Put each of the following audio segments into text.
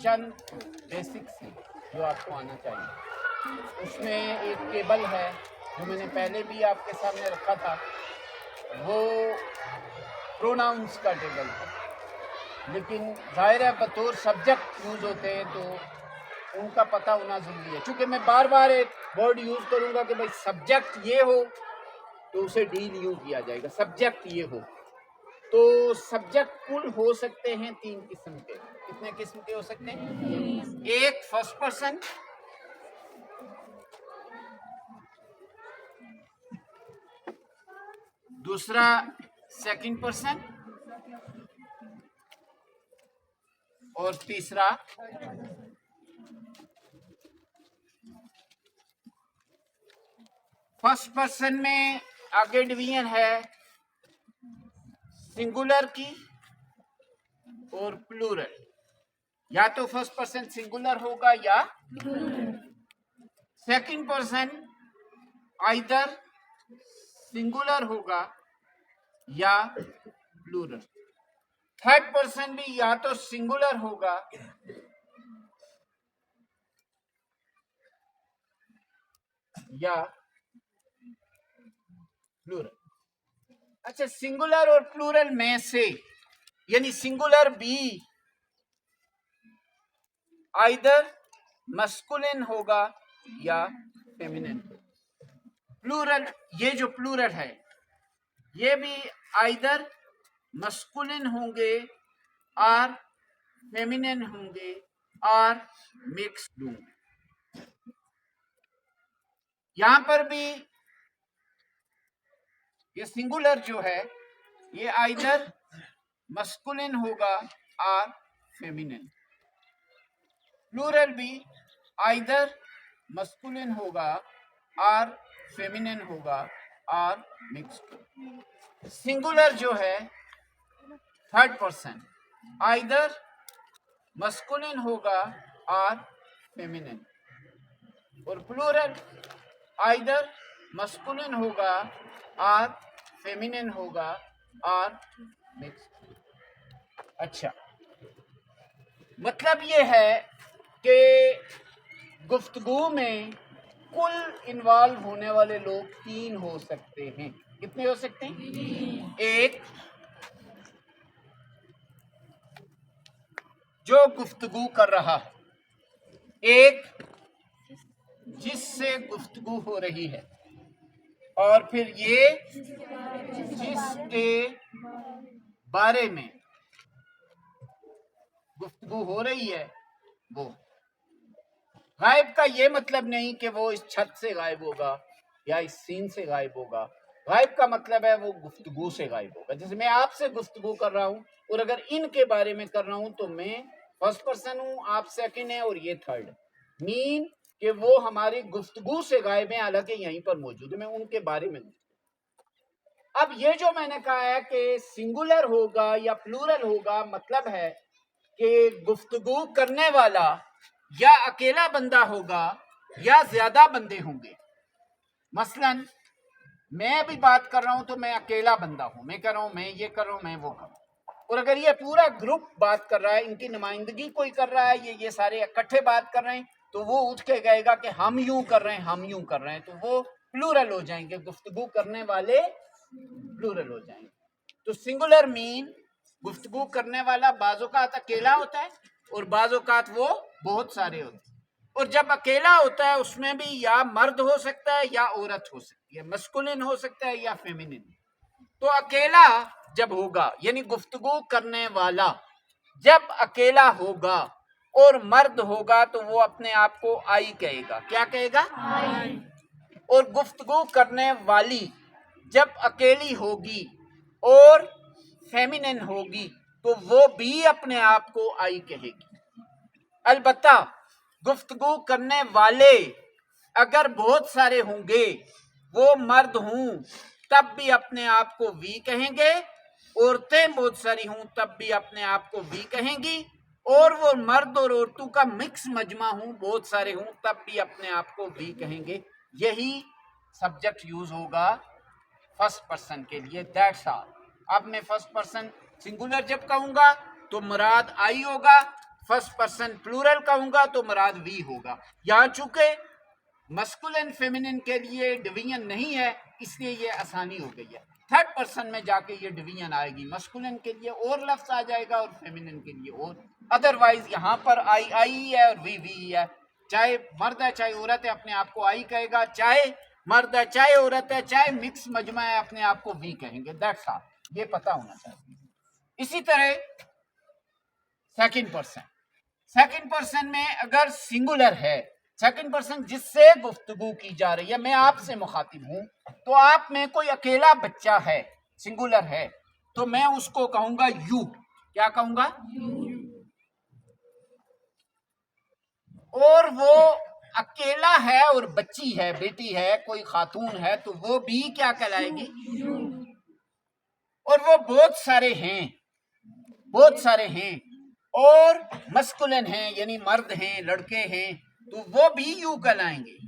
चंद basics हैं जो आपको आना चाहिए। उसमें एक टेबल है जो मैंने पहले भी आपके सामने रखा था, वो प्रोनाउंस का टेबल है, लेकिन ज़ाहिर है बतौर सब्जेक्ट यूज़ होते हैं तो उनका पता होना ज़रूरी है। चूँकि मैं बार बार एक वर्ड यूज़ करूँगा कि भाई सब्जेक्ट ये हो तो उसे डील यूँ किया जाएगा, सब्जेक्ट ये हो। तो सब्जेक्ट कुल हो सकते हैं 3 किस्म के। कितने किस्म के हो सकते हैं? एक फर्स्ट पर्सन, दूसरा सेकंड पर्सन और तीसरा फर्स्ट पर्सन में आगे डिवीजन है सिंगुलर की और प्लूरल। या तो फर्स्ट पर्सन सिंगुलर होगा या सेकंड पर्सन आइदर सिंगुलर होगा या प्लूरल। थर्ड पर्सन भी या तो सिंगुलर होगा या प्लूरल। अच्छा, सिंगुलर और प्लूरल में से यानी सिंगुलर भी आइदर मस्कुलिन होगा या फेमिनिन। प्लूरल, ये जो प्लूरल है ये भी आइदर मस्कुलिन होंगे और फेमिनिन होंगे और मिक्स्ड होंगे। यहां पर भी ये सिंगुलर जो है ये आइदर मस्कुलिन होगा और फेमिनिन। प्लूरल भी आइदर मस्कुलिन होगा और फेमिनिन होगा और मिक्स्ड। सिंगुलर जो है थर्ड पर्सन आइदर मस्कुलिन होगा और फेमिनिन, और प्लूरल आइदर मस्कुलिन होगा और फेमिनिन होगा और मिक्स्ड। अच्छा, मतलब ये है कि गुफ्तगू में कुल इन्वॉल्व होने वाले लोग 3 हो सकते हैं। कितने हो सकते हैं? एक जो गुफ्तगू कर रहा है, एक जिससे गुफ्तगू हो रही है, और फिर ये जिसके बारे में गुफ्तगू हो रही है वो। गायब का ये मतलब नहीं कि वो इस छत से गायब होगा या इस सीन से गायब होगा। गायब का मतलब है वो गुफ्तगू से गायब होगा। जैसे मैं आपसे गुफ्तगू कर रहा हूँ और अगर इनके बारे में कर रहा हूँ तो मैं फर्स्ट पर्सन हूँ, आप सेकंड है और ये थर्ड। मीन कि वो हमारी गुफ्तगू से गायब है, हालांकि यहीं पर मौजूद है, मैं उनके बारे में। अब ये जो मैंने कहा है कि सिंगुलर होगा या प्लूरल होगा, मतलब है कि गुफ्तगू करने वाला या अकेला बंदा होगा या ज्यादा बंदे होंगे। मसलन मैं भी बात कर रहा हूं तो मैं अकेला बंदा हूं, मैं कर रहा हूं, मैं ये कर रहा हूं, मैं वो कर रहा हूं। और अगर ये पूरा ग्रुप बात कर रहा है, इनकी नुमाइंदगी कोई कर रहा है, ये सारे इकट्ठे बात कर रहे हैं, तो वो उठ के कहेगा कि हम यूं कर रहे हैं, हम यूं कर रहे हैं, तो वो प्लूरल हो जाएंगे, गुफ्तगू करने वाले प्लूरल हो जाएंगे। तो सिंगुलर मीन गुफ्तगू करने वाला बाज़-औक़ात अकेला होता है और बाज़-औक़ात वो बहुत सारे होते हैं। और जब अकेला होता है उसमें भी या मर्द हो सकता है या औरत हो सकती है, मस्कुलिन हो सकता है या फेमिनिन। तो अकेला जब होगा यानी गुफ्तगू करने वाला जब अकेला होगा और मर्द होगा तो वो अपने आप को आई कहेगा। क्या कहेगा? आई। और गुफ्तगू करने वाली जब अकेली होगी और फेमिनिन होगी तो वो भी अपने आप को आई कहेगी। अलबत्ता गुफ्तगू करने वाले अगर बहुत सारे होंगे, वो मर्द हों तब भी अपने आप को वी कहेंगे, औरतें बहुत सारी हों तब भी अपने आप को वी कहेंगी, और वो मर्द और औरतों का मिक्स मजमा हों, बहुत सारे हों तब भी अपने आप को वी कहेंगे। यही सब्जेक्ट यूज होगा फर्स्ट पर्सन के लिए, दैट्स ऑल। अब मैं फर्स्ट पर्सन सिंगुलर जब कहूंगा तो मुराद आई होगा, फर्स्ट पर्सन प्लूरल कहूंगा तो मुराद वी होगा। यहाँ चूंकि मस्कुलिन फेमिनिन के लिए डिवीजन नहीं है इसलिए ये आसानी हो गई है। थर्ड पर्सन में जाके ये डिवीजन आएगी, मस्कुलिन के लिए और लफ्ज आ जाएगा और फेमिनिन के लिए और। अदरवाइज यहाँ पर आई आई है और वी है। चाहे मर्द है चाहे औरत है अपने आप को आई कहेगा, चाहे मर्द है चाहे औरत है चाहे मिक्स मजमा है अपने आप को वी कहेंगे। दैट्स ऑल, ये पता होना चाहिए। इसी तरह सेकंड पर्सन में अगर सिंगुलर है, सेकंड पर्सन जिससे गुफ्तगू की जा रही है, मैं आपसे मुखातिब हूं तो आप में कोई अकेला बच्चा है, सिंगुलर है, तो मैं उसको कहूंगा यू। क्या कहूंगा? और वो अकेला है और बच्ची है, बेटी है, कोई खातून है, तो वो भी क्या कहलाएगी? और वो बहुत सारे हैं और मस्कुलिन हैं यानी मर्द हैं, लड़के हैं, तो वो भी यू कहलाएंगे।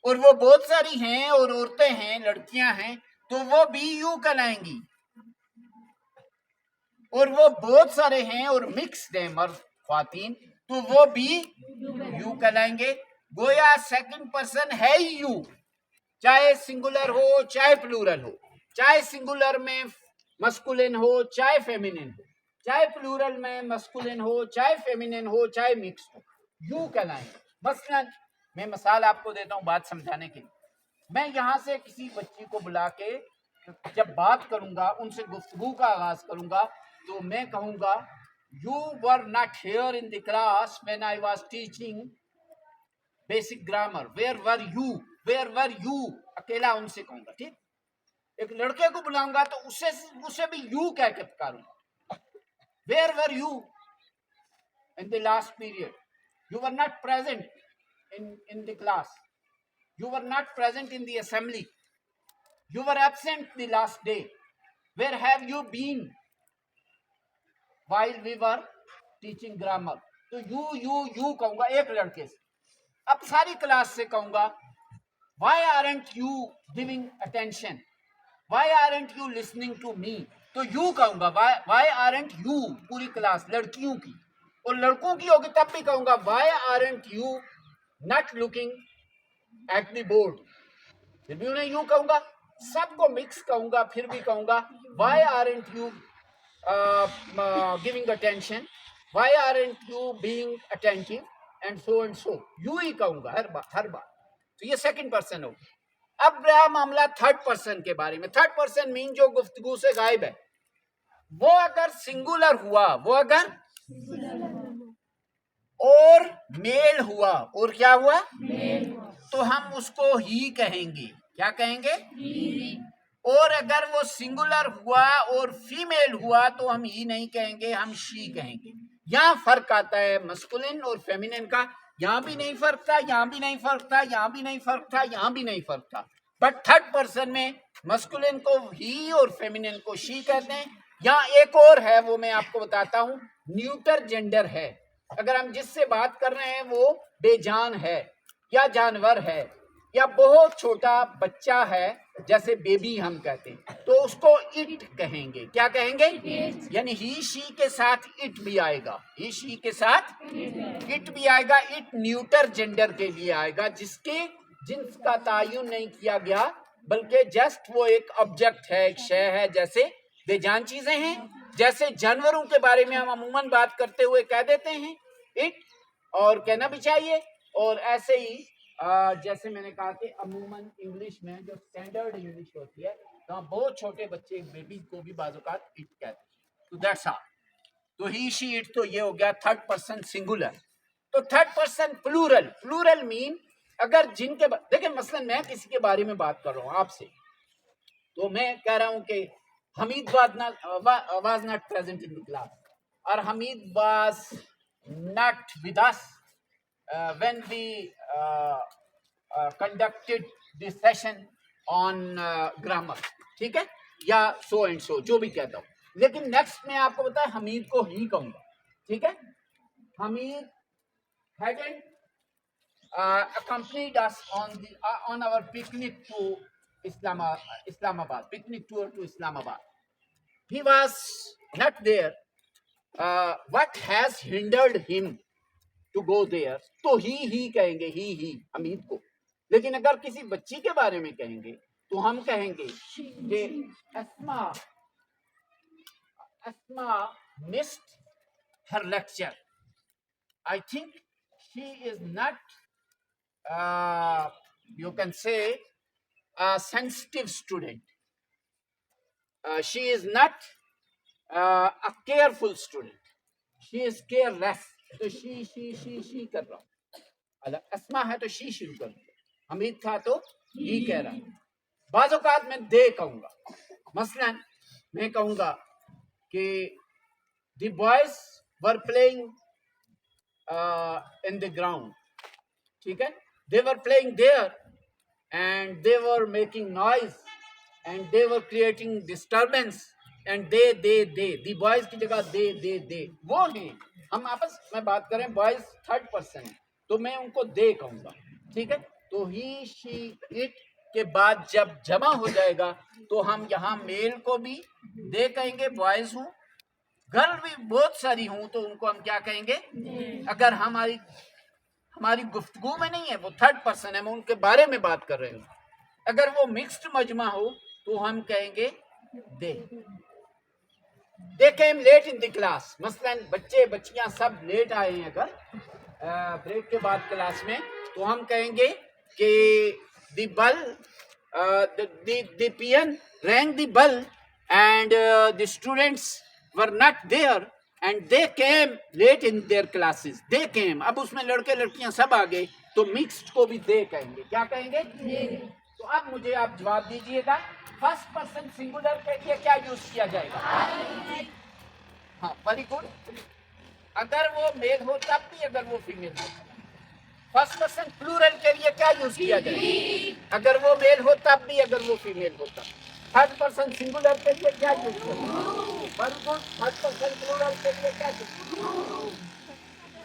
और वो बहुत सारी हैं और औरतें हैं, लड़कियां हैं, तो वो भी यू कहलाएंगी। और वो बहुत सारे हैं और मिक्स्ड हैं, मर्द ख्वातीन, तो वो भी यू कहलाएंगे। गोया सेकंड पर्सन है ही यू, चाहे सिंगुलर हो चाहे प्लूरल हो, चाहे सिंगुलर में मस्कुलिन हो चाहे फेमिनिन हो, चाहे प्लूरल में मस्कुलिन हो चाहे फेमिनिन हो चाहे मिक्स हो, यू कहलाएंगे। मसलन मैं मिसाल आपको देता हूँ बात समझाने के लिए। मैं यहाँ से किसी बच्ची को बुला के जब बात करूंगा, उनसे गुफ्तगू का आगाज करूंगा, तो मैं कहूंगा you were not here in the class when I was teaching basic grammar, where were you, अकेला उनसे कहूंगा। ठीक, एक लड़के को बुलाऊंगा तो उसे भी यू कह के पुकारूंगा, where were you in the last period, you were not present in the class, you were not present in the assembly, you were absent the last day, where have you been while we were teaching grammar। तो you कहूंगा एक लड़के से। अब सारी class से कहूंगा why aren't you giving attention, why aren't you listening to me, तो यू कहूंगा why aren't you, पूरी क्लास लड़कियों की। और लड़कों की होगी तब भी कहूंगा why aren't you not looking at the board, फिर भी उन्हें यूं कहूंगा। सबको मिक्स कहूंगा, फिर भी कहूंगा why aren't you giving attention, why aren't you being attentive, and so you ही कहूंगा हर बार। तो ये सेकंड पर्सन हो। अब रहा मामला थर्ड पर्सन के बारे में। थर्ड पर्सन मीन जो गुफ्तगू से गायब है, वो अगर सिंगुलर हुआ, वो अगर और मेल हुआ, और क्या हुआ? तो हम उसको ही कहेंगे। क्या कहेंगे? ही। और अगर वो सिंगुलर हुआ और फीमेल हुआ तो हम ही नहीं कहेंगे, हम शी कहेंगे। यहाँ फर्क आता है मस्कुलिन और फेमिनिन का। यहाँ भी नहीं फर्क था, यहाँ भी नहीं फर्क था, यहाँ भी नहीं फर्क था, यहाँ भी नहीं फर्क था। बट थर्ड पर्सन में मस्कुलिन को ही और फेमिनिन को शी कहते हैं। यहाँ एक और है, वो मैं आपको बताता हूँ, न्यूटर जेंडर है। अगर हम जिससे बात कर रहे हैं वो बेजान है या जानवर है या बहुत छोटा बच्चा है, जैसे बेबी हम कहते हैं, तो उसको इट कहेंगे। क्या कहेंगे? यानी ही शी के साथ इट भी आएगा, ही शी के साथ इट भी आएगा। इट न्यूटर जेंडर के लिए आएगा, जिसके जिन्स का तायुन नहीं किया गया, बल्कि जस्ट वो एक ऑब्जेक्ट है, एक शय है, जैसे बेजान चीजें हैं। जैसे जानवरों के बारे में हम अमूमन बात करते हुए कह देते हैं इट, और कहना भी चाहिए। और ऐसे ही जैसे मैंने कहा कि अमूमन इंग्लिश में जो स्टैंडर्ड इंग्लिश होती है, तो बहुत छोटे बच्चे बेबी को भी बाज़-औक़ात इट कहते हैं। तो दैट्स ऑल। तो ही शी इट, तो ये हो गया थर्ड पर्सन सिंगुलर। तो थर्ड पर्सन प्लूरल मीन अगर जिनके देखिए, मसलन मैं किसी के बारे में बात कर रहा हूँ आपसे, तो मैं कह रहा हूँ कि Hamid was not present in the class, or Hamid was not with us when we conducted this session on grammar, ठीक है, या so and so जो भी कहता हूँ। लेकिन नेक्स्ट में आपको पता है हमीद को ही कहूंगा, ठीक है। Hamid hadn't accompanied us on our picnic to Islamabad, picnic tour to Islamabad. He was not there what has hindered him to go there, तो ही कहेंगे, ही हमीद को। लेकिन अगर किसी बच्ची के बारे में कहेंगे तो हम कहेंगे कि अस्मा missed her lecture. I think she is not, you can say, a sensitive student. She is not a careful student. She is careless. तो she कर रहा हूँ। अगर अस्मा है तो she शुरू कर रहा हूँ, हमीद था तो ही कह रहा हूँ। बाज़ औक़ात मैं दे कहूँगा। मसलन मैं कहूँगा कि the boys were playing in the ground, ठीक है? They were playing there and they were making noise and they were creating disturbance and they the boys की जगह they वो हैं। हम आपस में बात करें, boys थर्ड पर्सन है तो मैं उनको दे कहूँगा, ठीक है? तो ही शी इट के बाद जब जमा हो जाएगा तो हम यहाँ मेल को भी दे कहेंगे, बॉयज हूँ, गर्ल भी बहुत सारी हूँ तो उनको हम क्या कहेंगे? अगर हमारी गुफ्तगू में नहीं है, वो थर्ड पर्सन है, मैं उनके बारे में बात कर रही हूँ। अगर वो मिक्स्ड मजमा हो तो हम कहेंगे they came late in the class. मसलन बच्चे बच्चियां सब लेट आए हैं अगर ब्रेक के बाद क्लास में, तो हम कहेंगे कि the peon rang the bell and the students were not there and they came late in their classes. They came, अब उसमें लड़के लड़कियां सब आ गए तो मिक्स्ड को भी दे कहेंगे। क्या कहेंगे? तो अब मुझे आप जवाब दीजिएगा, फर्स्ट पर्सन सिंगुलर के लिए क्या यूज किया जाएगा? हाँ, वेरी गुड। अगर वो मेल हो तब भी, अगर वो फीमेल हो। फर्स्ट पर्सन प्लूरल के लिए क्या यूज किया जाएगा? अगर वो मेल हो तब भी, अगर वो फीमेल होता। थर्ड पर्सन सिंगुलर के लिए क्या यूज करेंगे? Very good. Third person plural के लिए क्या यूज?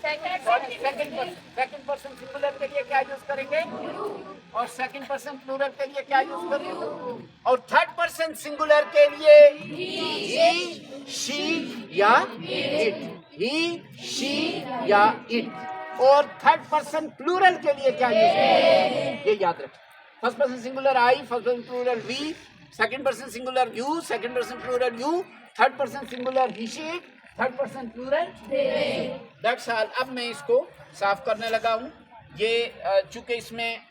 सेकंड पर्सन सिंगुलर के लिए क्या यूज करेंगे? और सेकंड पर्सन प्लूरल के लिए क्या यूज करेंगे? और थर्ड पर्सन सिंगुलर के लिए ही, शी या इट, ही, शी या इट। और थर्ड पर्सन प्लूरल के लिए क्या यूज करेंगे? ये याद रखें। First person singular I, first person plural we, second person singular you, second person plural you, third person singular he, she, third person plural that's all. अब मैं इसको साफ करने लगा हूँ। ये चूंकि इसमें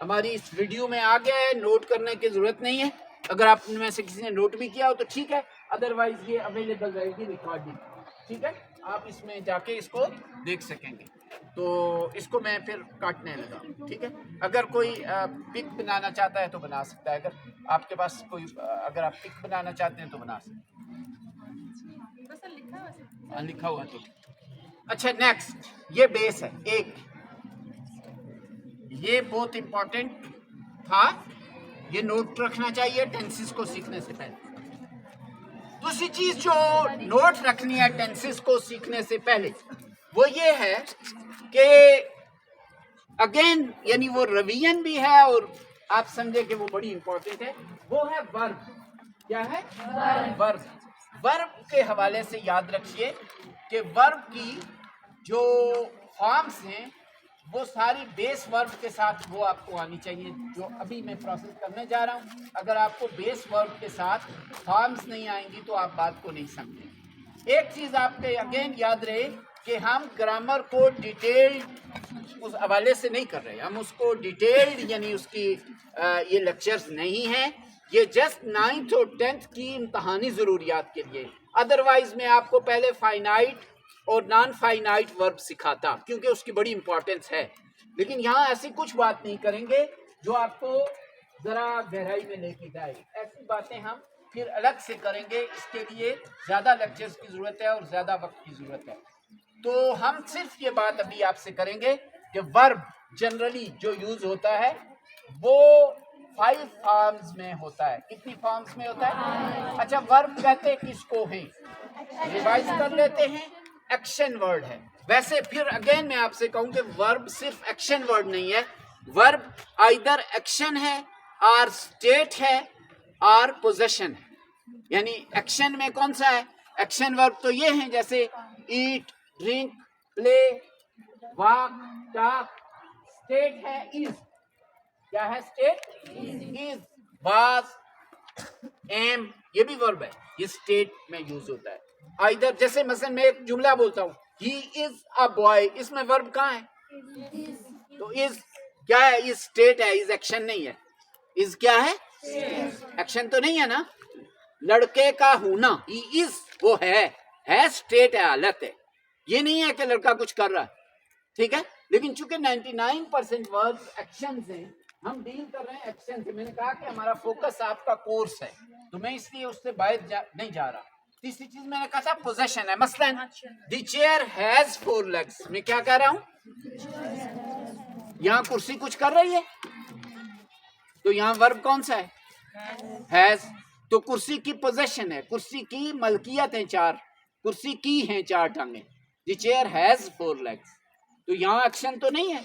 हमारी इस वीडियो में आ गया है, नोट करने की जरूरत नहीं है। अगर आप में से किसी ने नोट भी किया हो तो ठीक है, अदरवाइज ये अवेलेबल रहेगी रिकॉर्डिंग, ठीक है? आप इसमें जाके इसको देख सकेंगे। तो इसको मैं फिर काटने लगा, ठीक है? अगर कोई पिक बनाना चाहता है तो बना सकता है। अगर आपके पास कोई अगर आप पिक बनाना चाहते हैं तो बना सकते हैं। लिखा हुआ तो अच्छा। नेक्स्ट, ये बेस है एक, ये बहुत इंपॉर्टेंट था, ये नोट रखना चाहिए टेंसेस को सीखने से पहले। दूसरी चीज जो नोट रखनी है टेंसेस को सीखने से पहले वो ये है कि अगेन, यानी वो रिवीजन भी है और आप समझे कि वो बड़ी इंपॉर्टेंट है, वो है वर्ब। क्या है? वर्ब। वर्ब के हवाले से याद रखिए कि वर्ब की जो फॉर्म्स हैं वो सारी बेस वर्ब के साथ वो आपको आनी चाहिए, जो अभी मैं प्रोसेस करने जा रहा हूँ। अगर आपको बेस वर्ब के साथ फॉर्म्स नहीं आएंगी तो आप बात को नहीं समझेंगे। एक चीज़ आपके अगेन याद रहे कि हम ग्रामर को डिटेल्ड उस हवाले से नहीं कर रहे, हम उसको डिटेल्ड यानी उसकी ये लेक्चर्स नहीं हैं, ये जस्ट 9th और 10th की इम्तहानी ज़रूरियात के लिए। अदरवाइज मैं आपको पहले फाइनाइट और नॉन फाइनाइट वर्ब सिखाता क्योंकि उसकी बड़ी इंपॉर्टेंस है, लेकिन यहाँ ऐसी कुछ बात नहीं करेंगे जो आपको ज़रा गहराई में लेके जाए। ऐसी बातें हम फिर अलग से करेंगे, इसके लिए ज़्यादा लेक्चर्स की ज़रूरत है और ज़्यादा वक्त की ज़रूरत है। तो हम सिर्फ ये बात अभी आपसे करेंगे कि वर्ब जनरली जो यूज़ होता है वो 5 फॉर्म्स में होता है। कितनी फॉर्म्स में होता है? अच्छा, वर्ब कहते किसको हैं? रिवाइज कर लेते हैं, एक्शन वर्ड है। वैसे फिर अगेन मैं आपसे कहूं कि वर्ब सिर्फ एक्शन वर्ड नहीं है, वर्ब आइदर एक्शन है और स्टेट है और पोजेशन है। यानी एक्शन में कौन सा है? एक्शन वर्ब तो ये हैं जैसे eat, drink, play, walk, talk. State है इज। क्या है स्टेट? इज, वाज, एम, ये भी वर्ब है, ये स्टेट में यूज होता है। आइदर जैसे मसलन मैं एक जुमला बोलता हूँ, ही इज अ बॉय, इसमें वर्ब कहाँ है? तो इज क्या है? इज स्टेट है, इज एक्शन नहीं है। इज क्या है? एक्शन तो नहीं है ना। लड़के का होना, ही इज, वो है स्टेट है, हालत है। ये नहीं है कि लड़का कुछ कर रहा है, ठीक है। लेकिन चूंकि 99% वर्ब्स एक्शन से, हम डील कर रहे हैं एक्शन से। मैंने कहा कि हमारा फोकस आपका कोर्स है, तो मैं इसलिए उससे बाहर नहीं जा रहा। तीसरी चीज मैंने कहा था पोजेशन है। मसलन द चेयर हैज 4 लेग्स, मैं क्या कह रहा हूं? यहां कुर्सी कुछ कर रही है, तो यहां वर्ब कौन सा है? हैज। तो कुर्सी की पोजेशन है, कुर्सी की मलकियत है 4, कुर्सी की हैं 4 टांगे। The chair has 4 legs. तो यहाँ एक्शन तो नहीं है,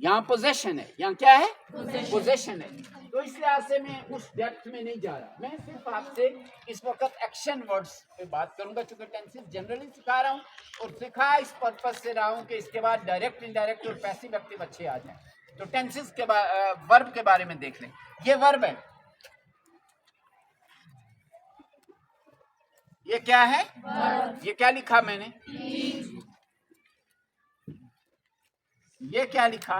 यहाँ पोजेशन है। यहाँ क्या है? पोजेशन है। तो इस लिहाज से मैं उस डेप्थ में नहीं जा रहा, मैं सिर्फ आपसे इस वक्त एक्शन वर्ड्स पे बात करूंगा, चूंकि टेंसेस जनरली सिखा रहा हूँ और सिखा इस पर्पज से रहा हूँ कि इसके बाद डायरेक्ट, इनडायरेक्ट और पैसिव एक्टिव अच्छे आ जाए। तो टेंसेस के वर्ब के बारे में देख लें। ये वर्ब है, ये क्या है? ये क्या लिखा मैंने? ये क्या लिखा?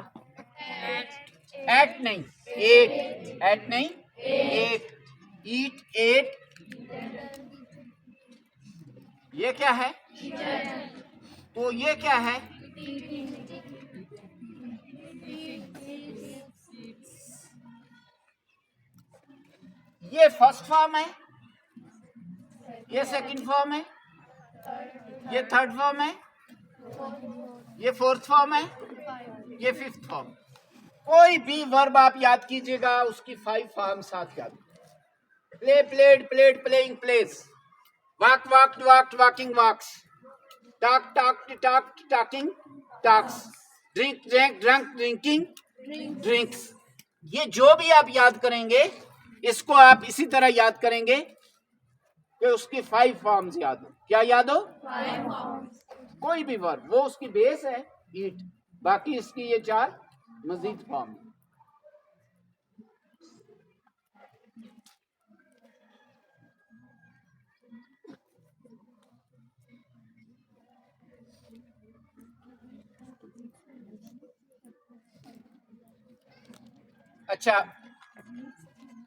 एट नहीं, एट। एट नहीं, एट। ईट, एट। ये क्या है? तो ये क्या है? ये फर्स्ट फॉर्म है, ये सेकंड फॉर्म है, ये थर्ड फॉर्म है, ये फोर्थ फॉर्म है, ये फिफ्थ फॉर्म। कोई भी वर्ब आप याद कीजिएगा, उसकी 5 फॉर्म साथ याद। Play, played, played, playing, plays. Walk, walked, walked, walking, walks. Talk, talked, talked, talking, talks. Drink, drank, drunk, drinking, drinks. ये जो भी आप याद करेंगे, इसको आप इसी तरह याद करेंगे कि उसकी 5 फॉर्म्स याद हो। क्या याद हो? 5 फॉर्म्स। कोई भी वर्ब, वो उसकी बेस है ईट, बाकी इसकी ये 4 मजीद फॉर्म। अच्छा,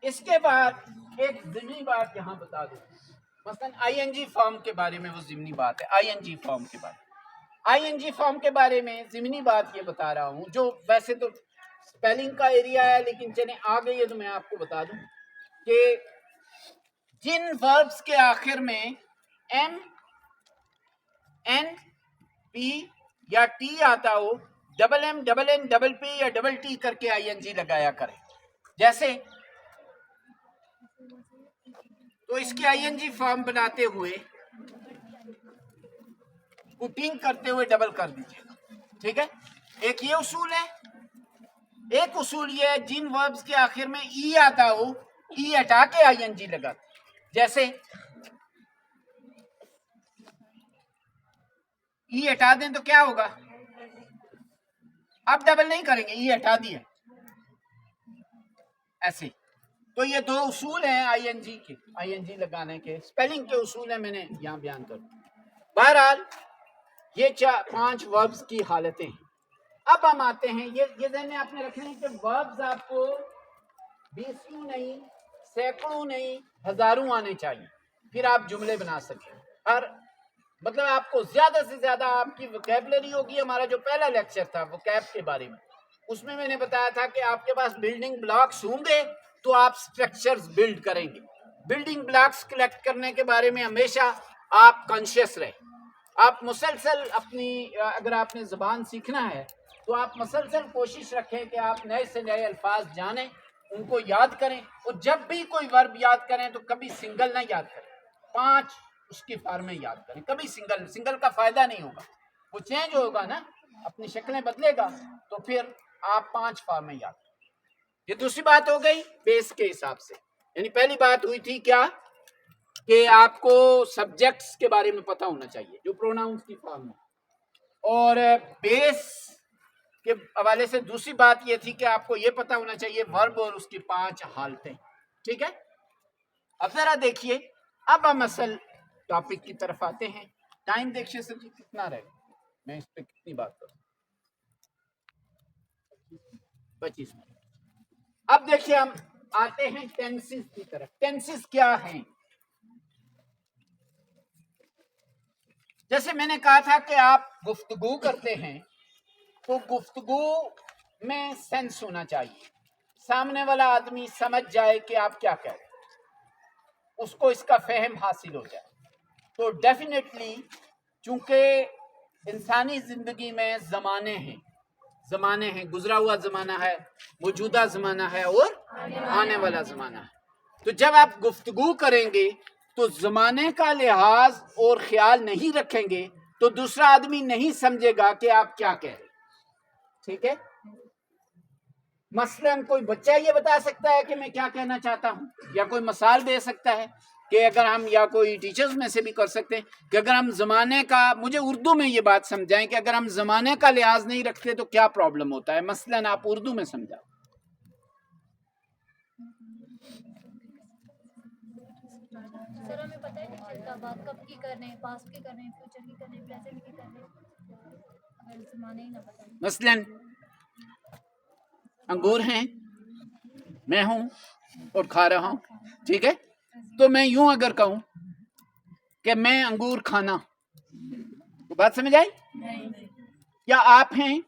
इसके बाद एक ज़िमनी बात यहां बता दूं। मसलन आईएनजी फॉर्म के बारे में वो ज़िमनी बात है। आईएनजी फॉर्म के बारे में, आईएनजी फॉर्म के बारे में ज़िमनी बात ये बता रहा हूं, जो वैसे तो स्पेलिंग का एरिया है, लेकिन चले आ गई है तो मैं आपको बता दूं कि जिन वर्ब्स के आखिर में एम, एन, पी या टी आता हो, double M, double N, double P या डबल टी करके आईएनजी लगाया करें। जैसे तो इसके आईएनजी फॉर्म बनाते हुए, पुटिंग करते हुए डबल कर दीजिएगा, ठीक है। एक ये उसूल है। एक उसूल ये है, जिन वर्ब्स के आखिर में ई आता हो, ई हटा के आईएनजी लगा। जैसे ई हटा दें तो क्या होगा? अब डबल नहीं करेंगे, ई हटा दिए ऐसे। तो ये 2 उसूल हैं आईएनजी के, आईएनजी लगाने के, स्पेलिंग के उसूल हैं, मैंने यहां बयान कर। बहरहाल ये 5 वर्ब्स की हालतें हैं। अब हम आते हैं, ये ध्यान में आपने रखना है कि वर्ब्स आपको 20 नहीं, सैकड़ों नहीं, हजारों आने चाहिए, फिर आप जुमले बना सकें। और मतलब आपको ज्यादा से ज्यादा आपकी वोकैबुलरी होगी। हमारा जो पहला लेक्चर था वोकैब के बारे में, उसमें मैंने बताया था कि आपके पास बिल्डिंग ब्लॉक्स होंगे तो आप स्ट्रक्चर्स बिल्ड करेंगे। बिल्डिंग ब्लॉक्स कलेक्ट करने के बारे में हमेशा आप कॉन्शियस रहे। आप मुसलसल अपनी, अगर आपने ज़बान सीखना है तो आप मुसलसल कोशिश रखें कि आप नए से नए अल्फाज जानें, उनको याद करें, और जब भी कोई वर्ब याद करें तो कभी सिंगल ना याद करें, 5 उसकी फॉर्में याद करें। कभी सिंगल का फायदा नहीं होगा, वो चेंज होगा ना, अपनी शक्लें बदलेगा, तो फिर आप 5 फॉर्में याद करें। ये दूसरी बात हो गई बेस के हिसाब से। यानी पहली बात हुई थी क्या? कि आपको सब्जेक्ट्स के बारे में पता होना चाहिए, जो प्रोनाउंस की फॉर्म है। और बेस के हवाले से दूसरी बात ये थी कि आपको ये पता होना चाहिए वर्ब और उसकी 5 हालतें। ठीक है, अब जरा देखिए, अब हम असल टॉपिक की तरफ आते हैं। टाइम देखिए सर जी कितना रहेगा, मैं इस पे कितनी बात करूं, 25 मिनट। अब देखिए हम आते हैं टेंसेस की तरफ। टेंसेस क्या हैं? जैसे मैंने कहा था कि आप गुफ्तगू करते हैं तो गुफ्तगू में सेंस होना चाहिए, सामने वाला आदमी समझ जाए कि आप क्या कह रहे हैं, उसको इसका फहम हासिल हो जाए। तो डेफिनेटली चूंकि इंसानी जिंदगी में जमाने हैं, गुजरा हुआ जमाना है, मौजूदा जमाना है और आने वाला जमाना है। तो जब आप गुफ्तगू करेंगे तो जमाने का लिहाज और ख्याल नहीं रखेंगे तो दूसरा आदमी नहीं समझेगा कि आप क्या कह रहे हैं। ठीक है, मसलन कोई बच्चा ये बता सकता है कि मैं क्या कहना चाहता हूं, या कोई मिसाल दे सकता है कि अगर हम, या कोई टीचर्स में से भी कर सकते हैं कि अगर हम जमाने का, मुझे उर्दू में ये बात समझाएं कि अगर हम जमाने का लिहाज नहीं रखते तो क्या प्रॉब्लम होता है, मसलन आप उर्दू में समझाओ। सर हमें पता है नहीं चलता बात कब की करने, पास्ट की करने, फ्यूचर की करने, प्रेजेंट की करने, अगर जमाना ही ना पता। मसलन अंगूर हैं, मैं हूं और खा रहा हूं, ठीक है, तो मैं यूं अगर कहूं कि मैं अंगूर खाना, तो बात समझ आई? या आप हैं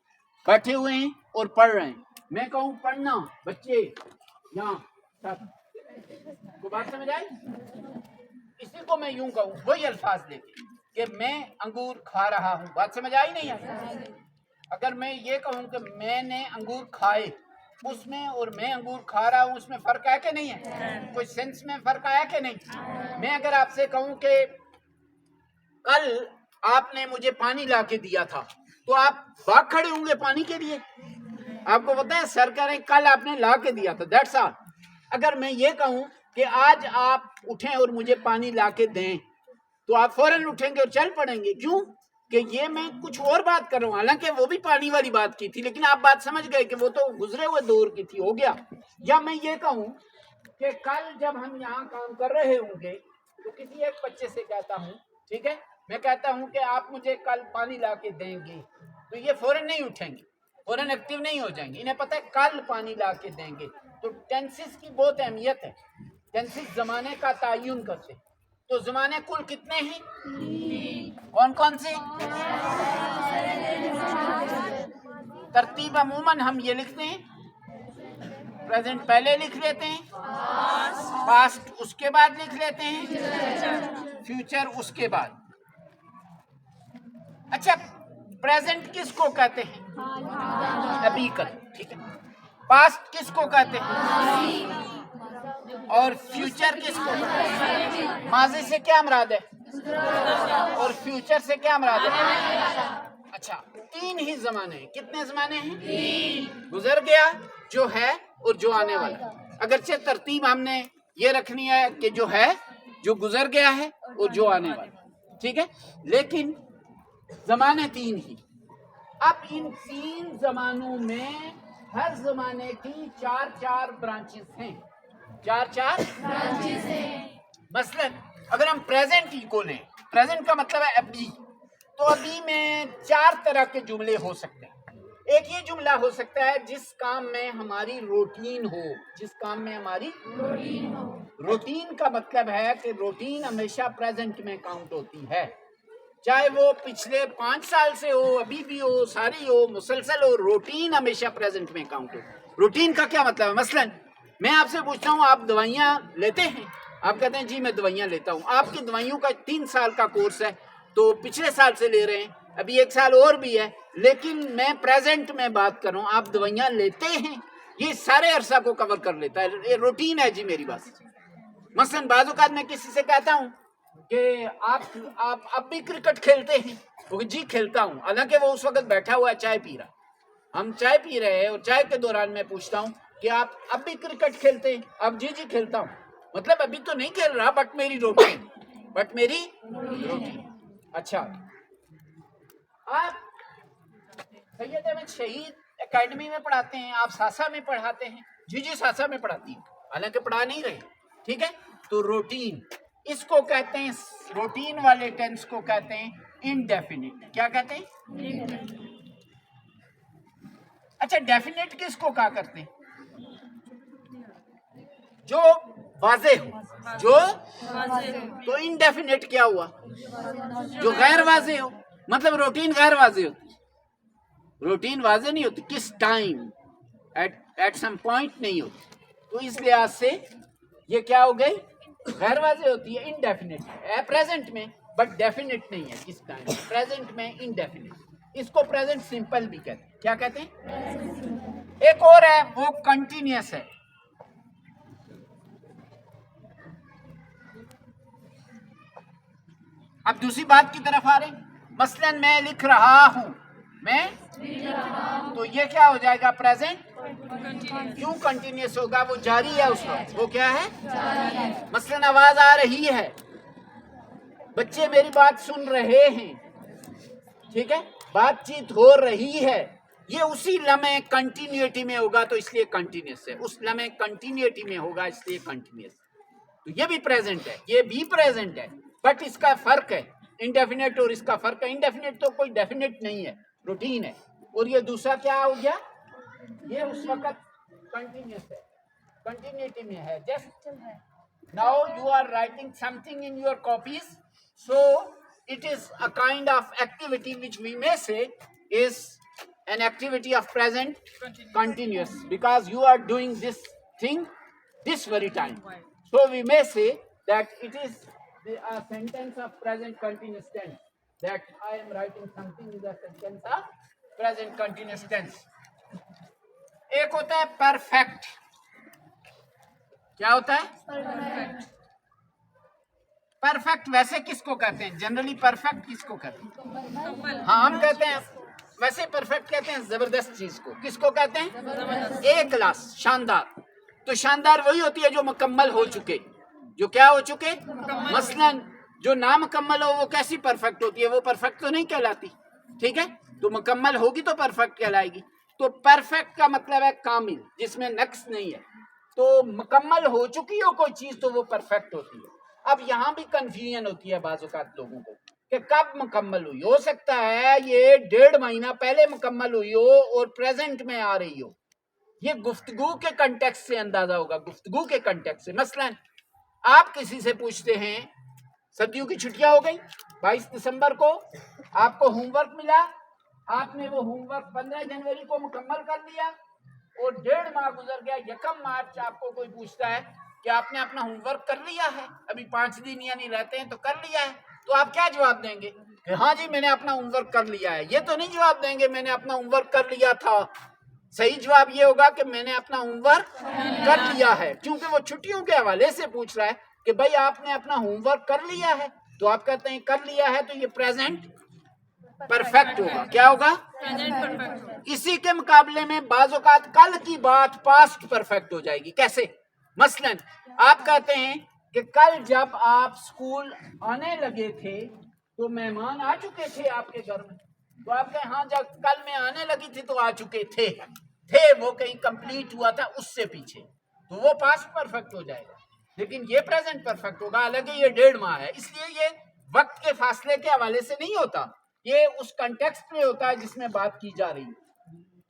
बैठे हुए हैं और पढ़ रहे हैं, मैं कहूं पढ़ना बच्चे यहाँ, तो बात समझ आई? इसी को मैं यूं कहूं, वही अल्फाज लेके कि मैं अंगूर खा रहा हूं, बात समझ आई नहीं आई? अगर मैं ये कहूं कि मैंने अंगूर खाए, उसमें और मैं अंगूर खा रहा हूं उसमें फर्क है कि नहीं है? कोई सेंस में फर्क आया कि नहीं? मैं अगर आपसे कहूं कि कल आपने मुझे पानी ला के दिया था, तो आप भाग खड़े होंगे पानी के लिए, आपको पता है सर कह रहे कल आपने ला के दिया था, दैट्स ऑल। अगर मैं ये कहूं कि आज आप उठें और मुझे पानी ला के दें, तो आप फौरन उठेंगे और चल पड़ेंगे, क्यों? कि ये मैं कुछ और बात कर रहा हूं, हालांकि वो भी पानी वाली बात की थी, लेकिन आप बात समझ गए कि वो तो गुजरे हुए दौर की थी, हो गया। या मैं ये कहूं कि कल जब हम यहाँ काम कर रहे होंगे, तो किसी एक बच्चे से कहता हूँ, ठीक है, मैं कहता हूँ कि आप मुझे कल पानी ला के देंगे, तो ये फौरन नहीं उठेंगे, फौरन एक्टिव नहीं हो जाएंगे, इन्हें पता है कल पानी ला के देंगे। तो टेंसेस की बहुत अहमियत है, टेंसेस जमाने का तयन करते हैं। तो जमाने कुल कितने हैं? कौन कौन से? तरतीब अमूमन हम ये लिखते हैं, प्रेजेंट पहले लिख लेते हैं, पास्ट उसके बाद लिख लेते हैं, फ्यूचर उसके बाद। अच्छा, प्रेजेंट किसको कहते हैं? अभी कल, ठीक है। पास्ट किसको कहते हैं? और फ्यूचर किसको? माजी से क्या मुराद है? और फ्यूचर से क्या मुराद है? अच्छा, 3 ही जमाने हैं। कितने जमाने हैं? 3। गुजर गया, जो है और जो आने वाला। अगरचे तरतीब हमने ये रखनी है कि जो है, जो गुजर गया है और जो आने वाला, ठीक है, लेकिन जमाने 3 ही। अब इन 3 जमानों में हर जमाने की 4-4 ब्रांचेस हैं, 4-4 ब्रांचेस हैं। मसलन अगर हम प्रेजेंट ही को लें, प्रेजेंट का मतलब है अभी, तो अभी में 4 तरह के जुमले हो सकते हैं। एक ये जुमला हो सकता है जिस काम में हमारी रूटीन हो, जिस काम में हमारी रूटीन हो। रूटीन का मतलब है कि रूटीन हमेशा प्रेजेंट में काउंट होती है, चाहे वो पिछले 5 साल से हो, अभी भी हो, सारी हो, मुसलसल हो, रूटीन हमेशा प्रेजेंट में काउंट हो। रूटीन का क्या मतलब है? मसलन मैं आपसे पूछता हूँ, आप दवाइयाँ लेते हैं? आप कहते हैं जी मैं दवाइयाँ लेता हूँ। आपकी दवाइयों का 3 साल का कोर्स है, तो पिछले साल से ले रहे हैं, अभी 1 साल और भी है, लेकिन मैं प्रेजेंट में बात कर रहा हूँ, आप दवाइयाँ लेते हैं, ये सारे अरसा को कवर कर लेता है, ये रूटीन है जी मेरी बात। मसलन बाज़ औक़ात मैं किसी से कहता हूँ कि आप अब भी क्रिकेट खेलते हैं? वो जी खेलता हूँ, हालांकि वो उस वक्त बैठा हुआ है चाय पी रहा, हम चाय पी रहे हैं और चाय के दौरान मैं पूछता हूँ कि आप अब भी क्रिकेट खेलते हैं? अब जी खेलता हूँ, मतलब अभी तो नहीं खेल रहा बट मेरी रूटीन। बट मेरी रोटी। अच्छा, आप सैयद अहमद शहीद एकेडमी में पढ़ाते हैं, आप सासा में पढ़ाते हैं। जी सासा में पढ़ाती हूँ, हालांकि पढ़ा नहीं रहे, ठीक है। तो रूटीन, इसको कहते हैं, रूटीन वाले टेंस को कहते हैं इनडेफिनिट। क्या कहते हैं? अच्छा, डेफिनेट किसको कहा करते हैं? जो वाजे हो, जो तो इनडेफिनेट क्या हुआ? जो गैर वाजे हो। मतलब रूटीन गैर वाजे होती, रूटीन वाजे नहीं होती, किस टाइम, एट सम पॉइंट नहीं होती। तो इस लिहाज से ये क्या हो गई? गैर वाजे होती है, इनडेफिनेट है प्रेजेंट में, बट डेफिनेट नहीं है किस टाइम, प्रेजेंट में इनडेफिनेट। इसको प्रेजेंट सिंपल भी कहते हैं। क्या कहते हैं? एक और है, वो कंटिन्यूअस है। अब दूसरी बात की तरफ आ रहे, मसलन मैं लिख रहा हूं, मैं, तो ये क्या हो जाएगा? प्रेजेंट। क्यों कंटिन्यूअस होगा? वो जारी है उस वक्त। वो क्या है? मसलन आवाज आ रही है, बच्चे मेरी बात सुन रहे हैं, ठीक है, बातचीत हो रही है, ये उसी लम्हे कंटिन्यूटी में होगा, तो इसलिए कंटिन्यूअस है। उस लम्हे कंटिन्यूटी में होगा, इसलिए कंटिन्यूअस। तो ये भी प्रेजेंट है, ये भी प्रेजेंट है, बट इसका फर्क है, इंडेफिनेट और इसका फर्क है। इंडेफिनेट तो कोई डेफिनेट नहीं है, रूटीन है, और ये दूसरा क्या हो गया? ये उस वक्त कंटिन्यूअस है, कंटिन्यूटी में है। Just now you are writing something in your copies, so it is a kind of activity which we may say is an activity of present continuous, because you are doing this thing this very time. So we may say that it is a sentence of present continuous tense, that I am writing something in the sentence of present continuous tense. एक होता है perfect। क्या होता है? Perfect वैसे किसको कहते हैं? जनरली परफेक्ट किसको कहते हैं? हाँ, हम कहते हैं वैसे परफेक्ट कहते हैं जबरदस्त चीज को। किसको कहते हैं? ए क्लास, शानदार। तो शानदार वही होती है जो मुकम्मल हो चुके, जो क्या हो चुके। मसलन जो नामुकम्मल हो वो कैसी परफेक्ट होती है? वो परफेक्ट तो नहीं कहलाती, ठीक है। तो मुकम्मल होगी तो परफेक्ट कहलाएगी। तो परफेक्ट का मतलब है कामिल, जिसमें नक्स नहीं है। तो मुकम्मल हो चुकी हो कोई चीज तो वो परफेक्ट होती है। अब यहाँ भी कंफ्यूजन होती है बाज़ औक़ात लोगों को कि कब मुकम्मल हुई। हो सकता है ये 1.5 महीना पहले मुकम्मल हुई हो और प्रेजेंट में आ रही हो। ये गुफ्तगू के कंटेक्स्ट से अंदाजा होगा, गुफ्तगू के कंटेक्स्ट से। मसलन आप किसी से पूछते हैं, सर्दियों की छुट्टियां हो गई, 22 दिसंबर को आपको होमवर्क मिला, आपने वो होमवर्क 15 जनवरी को मुकम्मल कर लिया, और 1.5 माह गुजर गया, 1 मार्च आपको कोई पूछता है कि आपने अपना होमवर्क कर लिया है, अभी 5 दिन यानी रहते हैं तो कर लिया है, तो आप क्या जवाब देंगे? कि हाँ जी मैंने अपना होमवर्क कर लिया है। ये तो नहीं जवाब देंगे मैंने अपना होमवर्क कर लिया था। सही जवाब ये होगा कि मैंने अपना होमवर्क कर लिया है, क्योंकि वो छुट्टियों के हवाले से पूछ रहा है कि भाई आपने अपना होमवर्क कर लिया है, तो आप कहते हैं कर लिया है, तो ये प्रेजेंट परफेक्ट होगा। क्या होगा? इसी के मुकाबले में बाज़ औक़ात कल की बात पास्ट परफेक्ट हो जाएगी। कैसे? मसलन आप कहते हैं कि कल जब आप स्कूल आने लगे थे तो मेहमान आ चुके थे आपके घर में, तो आप कहें हाँ जब कल मैं आने लगी थी तो आ चुके थे, वो कहीं कंप्लीट हुआ था उससे पीछे, तो वो पास्ट परफेक्ट हो जाएगा। लेकिन ये प्रेजेंट परफेक्ट होगा, हालांकि ये 1.5 माह है, इसलिए ये वक्त के फासले के हवाले से नहीं होता, ये उस कंटेक्स्ट में होता है जिसमें बात की जा रही है।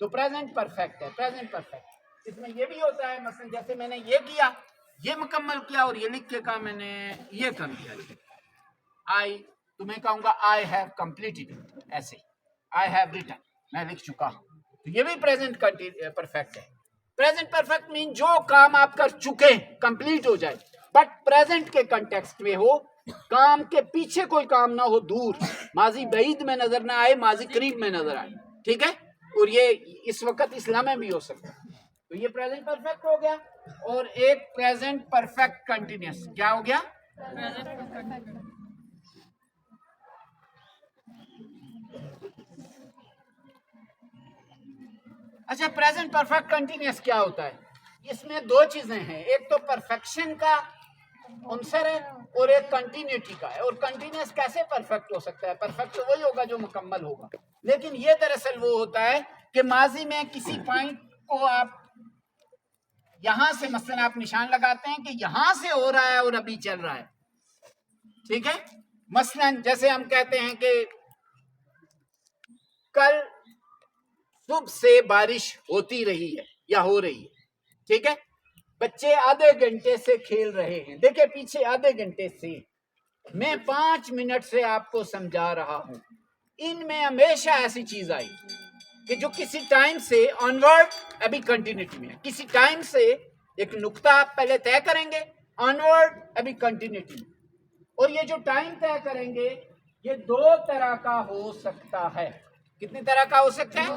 तो प्रेजेंट परफेक्ट है, प्रेजेंट परफेक्ट। इसमें ये भी होता है, मसलन जैसे मैंने ये किया, ये मुकम्मल किया और ये लिख के कहा मैंने ये कर दिया, आई, तो मैं कहूँगा आई हैव कंप्लीटेड, ऐसे आई हैव रिटन, मैं लिख चुका हूँ, तो ये भी प्रेजेंट परफेक्ट है। प्रेजेंट परफेक्ट मीन जो काम आप कर चुके कंप्लीट हो जाए, बट प्रेजेंट के कंटेक्स्ट में हो, काम के पीछे कोई काम ना हो, दूर, माजी बईद में नजर ना आए, माजी करीब में नजर आए, ठीक है। और ये इस वक्त इस्लाम में भी हो सकता है। तो ये प्रेजेंट परफेक्ट हो गया। और एक प्रेजेंट परफेक्ट कंटिन्यूअस, क्या हो गया? अच्छा, प्रेजेंट परफेक्ट कंटिन्यूअस क्या होता है? इसमें दो चीजें हैं, एक तो परफेक्शन का अंसर है और एक कंटिन्यूटी का है। और कंटिन्यूस कैसे परफेक्ट हो सकता है? परफेक्ट तो वही होगा जो मुकम्मल होगा, लेकिन ये दरअसल वो होता है कि माजी में किसी पॉइंट को आप यहां से मसलन आप निशान लगाते हैं कि यहां से हो रहा है और अभी चल रहा है, ठीक है। मसलन जैसे हम कहते हैं कि कल सुबह से बारिश होती रही है या हो रही है, ठीक है। बच्चे आधे घंटे से खेल रहे हैं, देखिए पीछे आधे घंटे से मैं 5 मिनट से आपको समझा रहा हूं। इनमें हमेशा ऐसी चीज आई कि जो किसी टाइम से ऑनवर्ड अभी कंटिन्यूटी में है, किसी टाइम से एक नुक्ता आप पहले तय करेंगे ऑनवर्ड अभी कंटिन्यूटी में, और ये जो टाइम तय करेंगे ये 2 तरह का हो सकता है। कितनी तरह का हो सकता है?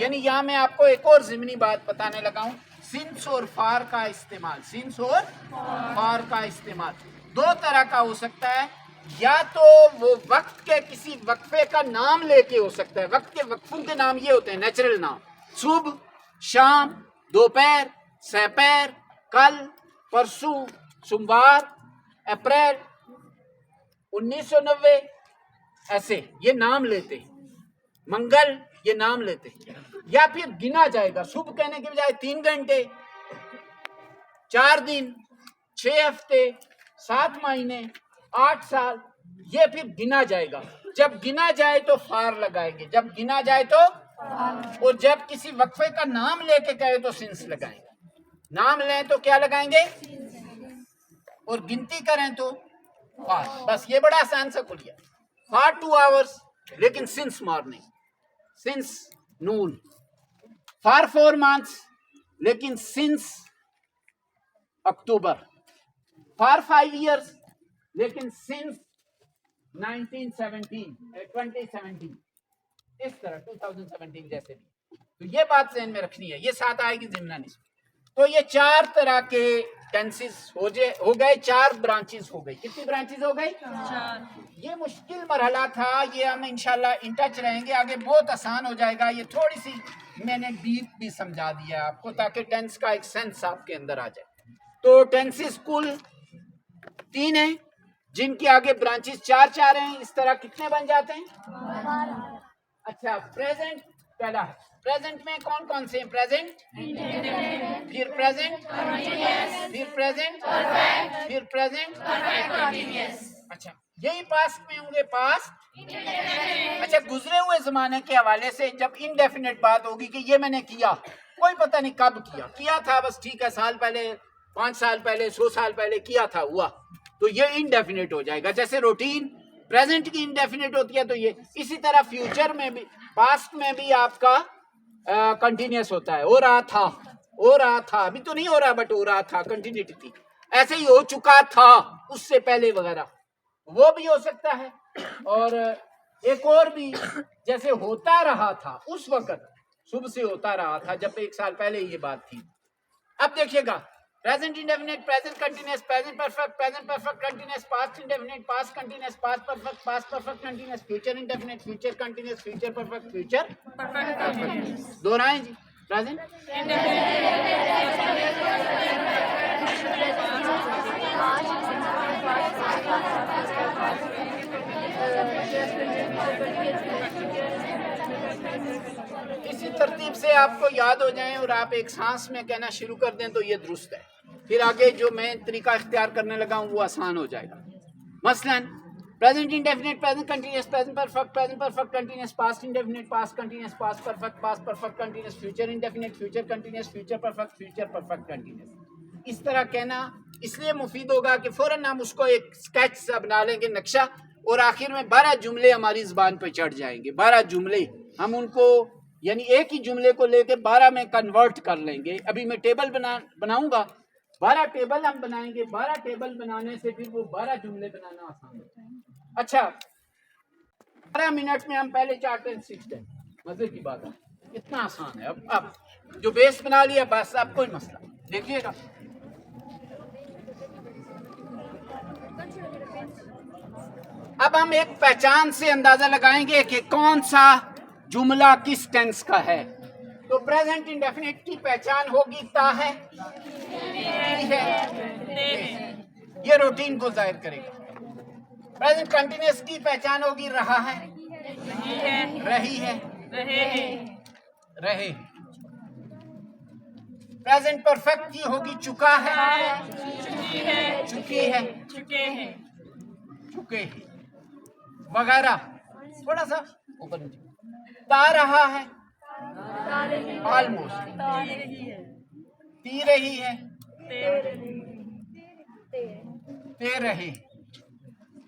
यानी यहां मैं आपको एक और ज़िमनी बात बताने लगा हूं, सिंस और फार का इस्तेमाल, सिंस और फार का इस्तेमाल 2 तरह का हो सकता है। या तो वो वक्त के किसी वक्फे का नाम लेके हो सकता है। वक्त के वक्फों के नाम ये होते हैं नेचुरल नाम, सुबह, शाम, दोपहर, सपहर, कल, परसों, सोमवार, अप्रैल, 1990, ऐसे ये नाम लेते हैं। मंगल, ये नाम लेते हैं। या फिर गिना जाएगा, सुबह कहने के बजाय 3 घंटे, 4 दिन, 6 हफ्ते, 7 महीने, 8 साल, ये फिर गिना जाएगा। जब गिना जाए तो फार लगाएंगे, जब गिना जाए तो, और जब किसी वक्फे का नाम लेके कहे तो सिंस लगाएंगे। नाम लें तो क्या लगाएंगे, और गिनती करें तो फार। बस ये बड़ा आसान सा कुलिया। फार 2 आवर्स, लेकिन सिंस मॉर्निंग, सिंस नून। फार 4 मंथ्स, लेकिन सिंस अक्टूबर। फार 5 years, लेकिन सिंस 2017, इस तरह 2017 जैसे भी। तो ये बात ज़हन में रखनी है, ये साथ आएगी ज़िम्ना निस्ब। तो ये 4 तरह के टेंसेस हो गए, 4 ब्रांचेस हो गई। कितनी ब्रांचेस हो गई? 4। ये मुश्किल मरहला था, ये हम इंशाल्लाह इन टच रहेंगे, आगे बहुत आसान हो जाएगा। ये थोड़ी सी मैंने डीप भी समझा दिया आपको ताकि टेंस का एक सेंस आपके अंदर आ जाए। तो टेंसेस कुल 3 हैं, जिनके आगे ब्रांचेस 4 हैं। इस तरह कितने बन जाते हैं? 12। अच्छा, प्रेजेंट पहला है। प्रेजेंट में कौन कौन से हैं? प्रेजेंट, फिर प्रेजेंट, फिर प्रेजेंट, फिर प्रेजेंट। अच्छा, यही पास्ट में होंगे, पास्ट। अच्छा, गुजरे हुए जमाने के हवाले से जब इनडेफिनेट बात होगी कि ये मैंने किया, कोई पता नहीं कब किया था, बस ठीक है, साल पहले, 5 साल पहले, 100 साल पहले किया था, हुआ, तो ये इनडेफिनेट हो जाएगा। जैसे रूटीन प्रेजेंट की इनडेफिनेट होती है, तो ये इसी तरह फ्यूचर में भी, पास्ट में भी आपका कंटिन्यूस होता है। हो रहा था, अभी तो नहीं हो रहा, बट हो रहा था, कंटिन्यूटी थी। ऐसे ही हो चुका था उससे पहले वगैरह, वो भी हो सकता है। और एक और भी, जैसे होता रहा था, उस वक्त सुबह से होता रहा था, जब 1 साल पहले ये बात थी। अब देखिएगा, present indefinite, present continuous, present perfect continuous, past indefinite, past continuous, past perfect continuous, future indefinite, future continuous, future perfect, future perfect. दोहराएं जी, प्रेजेंट इसी तरतीब से आपको याद हो जाए और आप एक सांस में कहना शुरू कर दें तो ये दुरुस्त है। फिर आगे जो मैं तरीका इख्तियार करने लगा हूँ वो आसान हो जाएगा। मसलन present indefinite, present continuous, present perfect continuous, past indefinite, past continuous, past perfect continuous, future indefinite, future continuous, future perfect continuous. इस तरह कहना इसलिए मुफीद होगा कि फौरन हम उसको एक स्केच सा बना लेंगे, नक्शा, और आखिर में 12 जुमले हमारी ज़बान पर चढ़ जाएंगे। 12 जुमले हम उनको, यानी एक ही जुमले को लेके 12 में कन्वर्ट कर लेंगे। अभी मैं टेबल बनाऊंगा, 12 टेबल हम बनाएंगे। 12 टेबल बनाने से फिर वो 12 जुमले बनाना आसान होता है। अच्छा, 12 मिनट में हम पहले 4 टेंस सीखते हैं। मजे की बात है, इतना आसान है। अब जो बेस बना लिया, बस अब कोई मसला देखिएगा। अब हम एक पहचान से अंदाजा लगाएंगे कि कौन सा जुमला किस टेंस का है। तो प्रेजेंट इंडेफिनिट की पहचान होगी ता है, ये रूटीन को जाहिर करेगा। प्रेजेंट कंटिन्यूअस की पहचान होगी रहा है, रही है, रहे। प्रेजेंट परफेक्ट की होगी चुका है, चुकी है, चुके हैं वगैरह। थोड़ा सा ऊपर नीचे। ता रहा है, ऑलमोस्ट। ती रही है, ते रहे।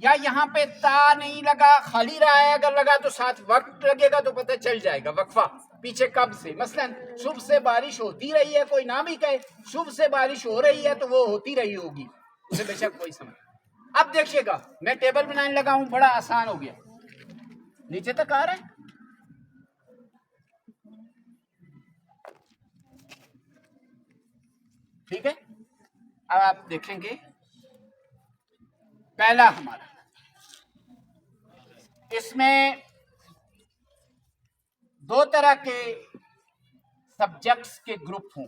या यहाँ पे ता नहीं लगा, खाली रहा है, अगर लगा तो साथ वक्त लगेगा तो पता चल जाएगा वक्फा पीछे कब से। मसलन सुबह से बारिश होती रही है, कोई ना भी कहे सुबह से बारिश हो रही है तो वो होती रही होगी, उसे बेशक कोई समझ। अब देखिएगा मैं टेबल बनाने लगा हूं, बड़ा आसान हो गया। नीचे तक आ रहा है? ठीक है। अब आप देखेंगे पहला हमारा, इसमें दो तरह के सब्जेक्ट्स के ग्रुप हों।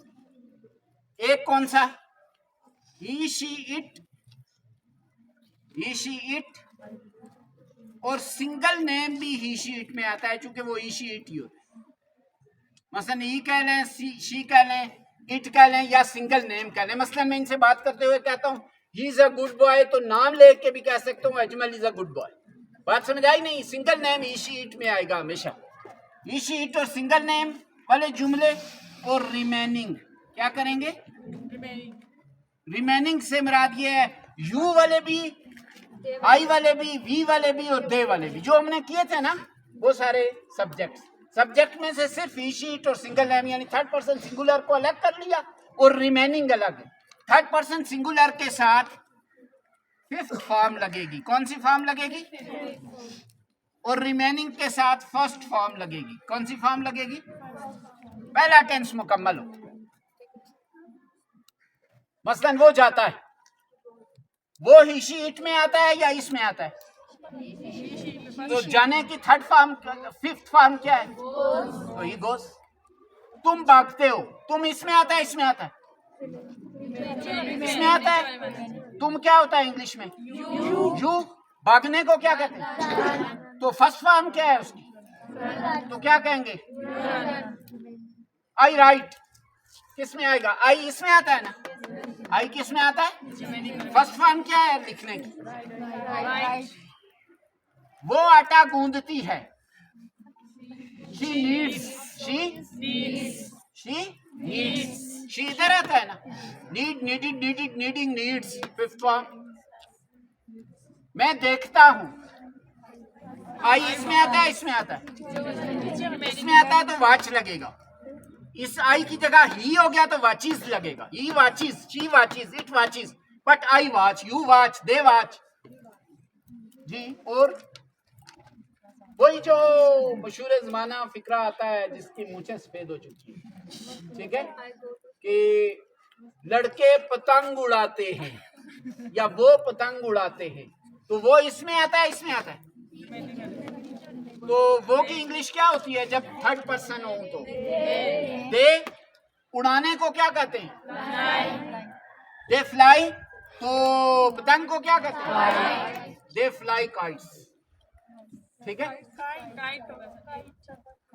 एक कौन सा? He she it, he she it, और सिंगल नेम भी ही शी इट में आता है चूंकि वो ही शी इट ही होता है। मसलन ही कह लें, शी कह लें, इट कह लें या सिंगल नेम कह लें। मसलन मैं इनसे बात करते हुए कहता हूँ he is a good boy, तो नाम लेके भी कह सकता हूँ Ajmal is a good boy. बात समझ आई नहीं? Single name he she it में आएगा हमेशा। ही शी इट और सिंगल नेम वाले जुमले। और रिमेनिंग क्या करेंगे? रिमेनिंग से मुराद ये है यू वाले भी, आई वाले भी, वी वाले भी और दे वाले भी, जो हमने किए थे ना वो सारे सब्जेक्ट। सब्जेक्ट में से सिर्फ ही शी इट और सिंगल नेम यानी थर्ड पर्सन सिंगुलर को अलग कर लिया और रिमेनिंग अलग है। थर्ड पर्सन सिंगुलर के साथ फिफ्थ फॉर्म लगेगी। कौन सी फॉर्म लगेगी? और रिमेनिंग के साथ फर्स्ट फॉर्म लगेगी। कौन सी फॉर्म लगेगी? पहला टेंस मुकम्मल हो। मसलन वो जाता है, वो ही शी इट में आता है या इसमें आता है? तो जाने की थर्ड फॉर्म, फिफ्थ फॉर्म क्या है? तो ही गोस। तुम भागते हो, तुम इसमें आता है, इसमें आता है? इसमें आता है। तुम क्या होता है इंग्लिश में? यू। भागने को क्या कहते हैं? तो फर्स्ट फॉर्म क्या है उसकी? तो क्या कहेंगे? आई राइट। किस में आएगा? आई इसमें आता है ना? आई किस में आता है? फर्स्ट फॉर्म क्या है लिखने की? वो आटा गूंदती है। शी नीड्स, शी शी इधर आता है ना? Need, needed, needed, needing, needs, fifth form. मैं देखता हूं, आई इसमें आता है, इसमें आता है? इसमें आता है तो वाच लगेगा। इस आई की जगह ही हो गया तो वाचिस लगेगा। He watches, she watches, it watches, but I watch, you watch, they watch जी। और वही जो मशहूर जमाना फिक्रा आता है जिसकी मूछें सफेद हो चुकी है, ठीक है, कि लड़के पतंग उड़ाते हैं या वो पतंग उड़ाते हैं, तो वो इसमें आता है, इसमें आता है? तो वो की इंग्लिश क्या होती है जब थर्ड पर्सन हो? तो दे। उड़ाने को क्या कहते हैं? They fly. तो पतंग को क्या कहते हैं? They fly kites. ठीक है,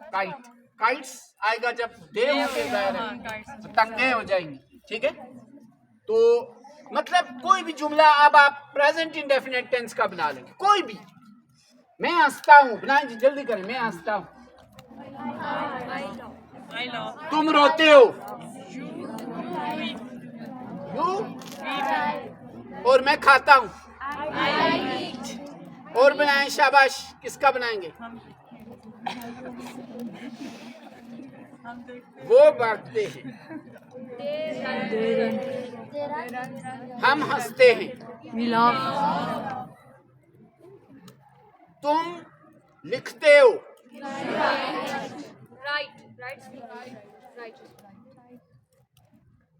काइट, काइट्स आएगा जब दे होंगे, पतंगे हो जाएंगी। ठीक है, तो मतलब कोई भी जुमला अब आप प्रेजेंट इंडेफिनिट टेंस का बना लेंगे, कोई भी। मैं हंसता हूँ, बनाए जल्दी करें। मैं हंसता हूँ। तुम रोते हो, यू। और मैं खाता हूँ, और बनाएं, शाबाश। किसका बनाएंगे? वो भागते हैं, हम हंसते हैं। तुम लिखते हो,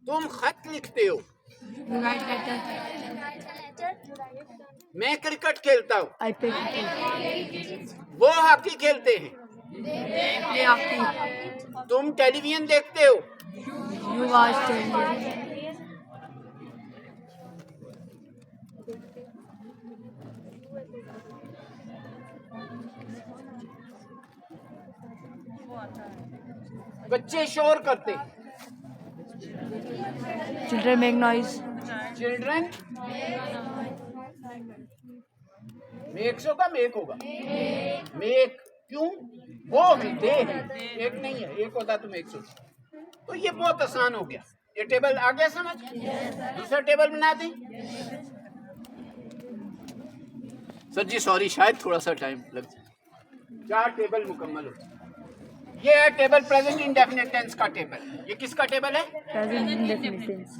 तुम खत लिखते हो। मैं क्रिकेट खेलता हूँ, वो हॉकी खेलते हैं। तुम टेलीविजन देखते हो, बच्चे शोर करते, children make noise, children makes होगा, मेक होगा, मेक। क्यों? वो दे है, एक नहीं है, एक होता तो मेक्स होता। तो ये बहुत आसान हो गया, ये टेबल आ गया समझ। दूसरा टेबल बना दें। सर जी सॉरी, शायद थोड़ा सा टाइम लग जाए। 4 टेबल मुकम्मल हो। ये है टेबल प्रेजेंट इंडेफिनिट टेंस का टेबल। ये किसका टेबल है? Present indefinite tense.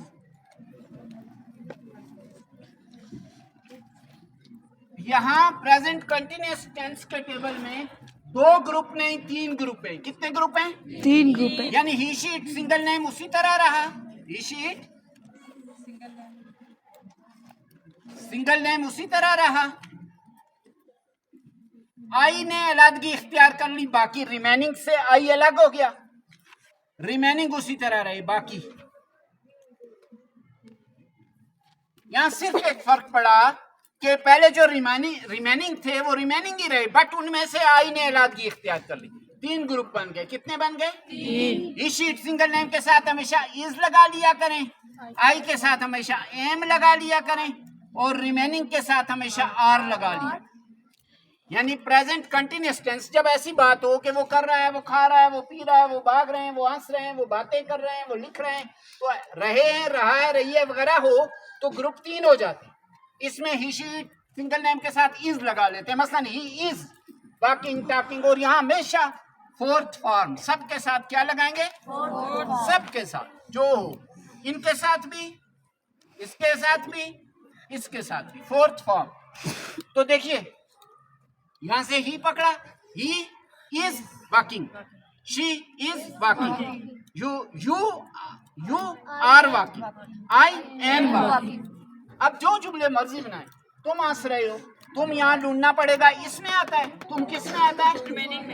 यहाँ प्रेजेंट कंटिन्यूअस टेंस के टेबल में 2 ग्रुप नहीं 3 ग्रुप है। कितने ग्रुप हैं? 3 ग्रुप है। यानी ही शीट सिंगल नेम उसी तरह रहा, ही शीट सिंगल नेम उसी तरह रहा। आई ने अलग इख्तियार कर ली, बाकी रिमेनिंग से आई अलग हो गया, रिमेनिंग उसी तरह रही बाकी। यहां सिर्फ एक फर्क पड़ा कि पहले जो रिमेनिंग थे वो रिमेनिंग ही रहे, बट उनमें से आई ने अलग इख्तियार कर ली। 3 ग्रुप बन गए। कितने बन गए? 3। इस शीट सिंगल नेम के साथ हमेशा इज लगा लिया करें, आई के साथ हमेशा एम लगा लिया करें, और रिमेनिंग के साथ हमेशा आर लगा लिया। यानी प्रेजेंट कंटिन्यूअस टेंस जब ऐसी बात हो कि वो कर रहा है, वो खा रहा है, वो पी रहा है, वो भाग रहे हैं, वो हंस रहे हैं, वो बातें कर रहे हैं, वो लिख रहे हैं, तो रहे हैं, रहा है, रही है वगैरह हो, तो ग्रुप 3 हो जाते। इसमें ही शीट सिंगल नेम के साथ इज लगा लेते हैं, मसलन ही इज वॉकिंग टॉकिंग। और यहाँ हमेशा 4th फॉर्म सबके साथ क्या लगाएंगे? सबके साथ जो हो, इनके साथ भी, इसके साथ भी, इसके साथ भी 4th फॉर्म। तो देखिए यहां से ही पकड़ा, he is walking, she is walking, you are walking, I am walking. अब जो जुमले मर्जी बनाए, तुम हंस रहे हो, तुम यहाँ ढूंढना पड़ेगा इसमें आता है, तुम किस में आता है,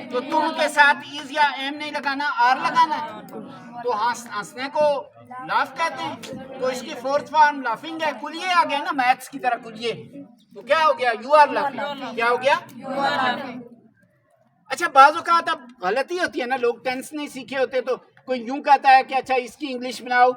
तो तुम के साथ इज या एम नहीं लगाना, आर लगाना है। तो हंसने को लाफ कहते हैं, तो इसकी 4th फॉर्म लाफिंग है। कुलिए आ गया ना, मैथ्स की तरह कुलिए, तो क्या हो गया? You are laughing. क्या हो गया? You are laughing. अच्छा बाजू का तब गलती होती है ना, लोग टेंस नहीं सीखे होते, तो कोई यूं कहता है कि अच्छा इसकी इंग्लिश बनाओ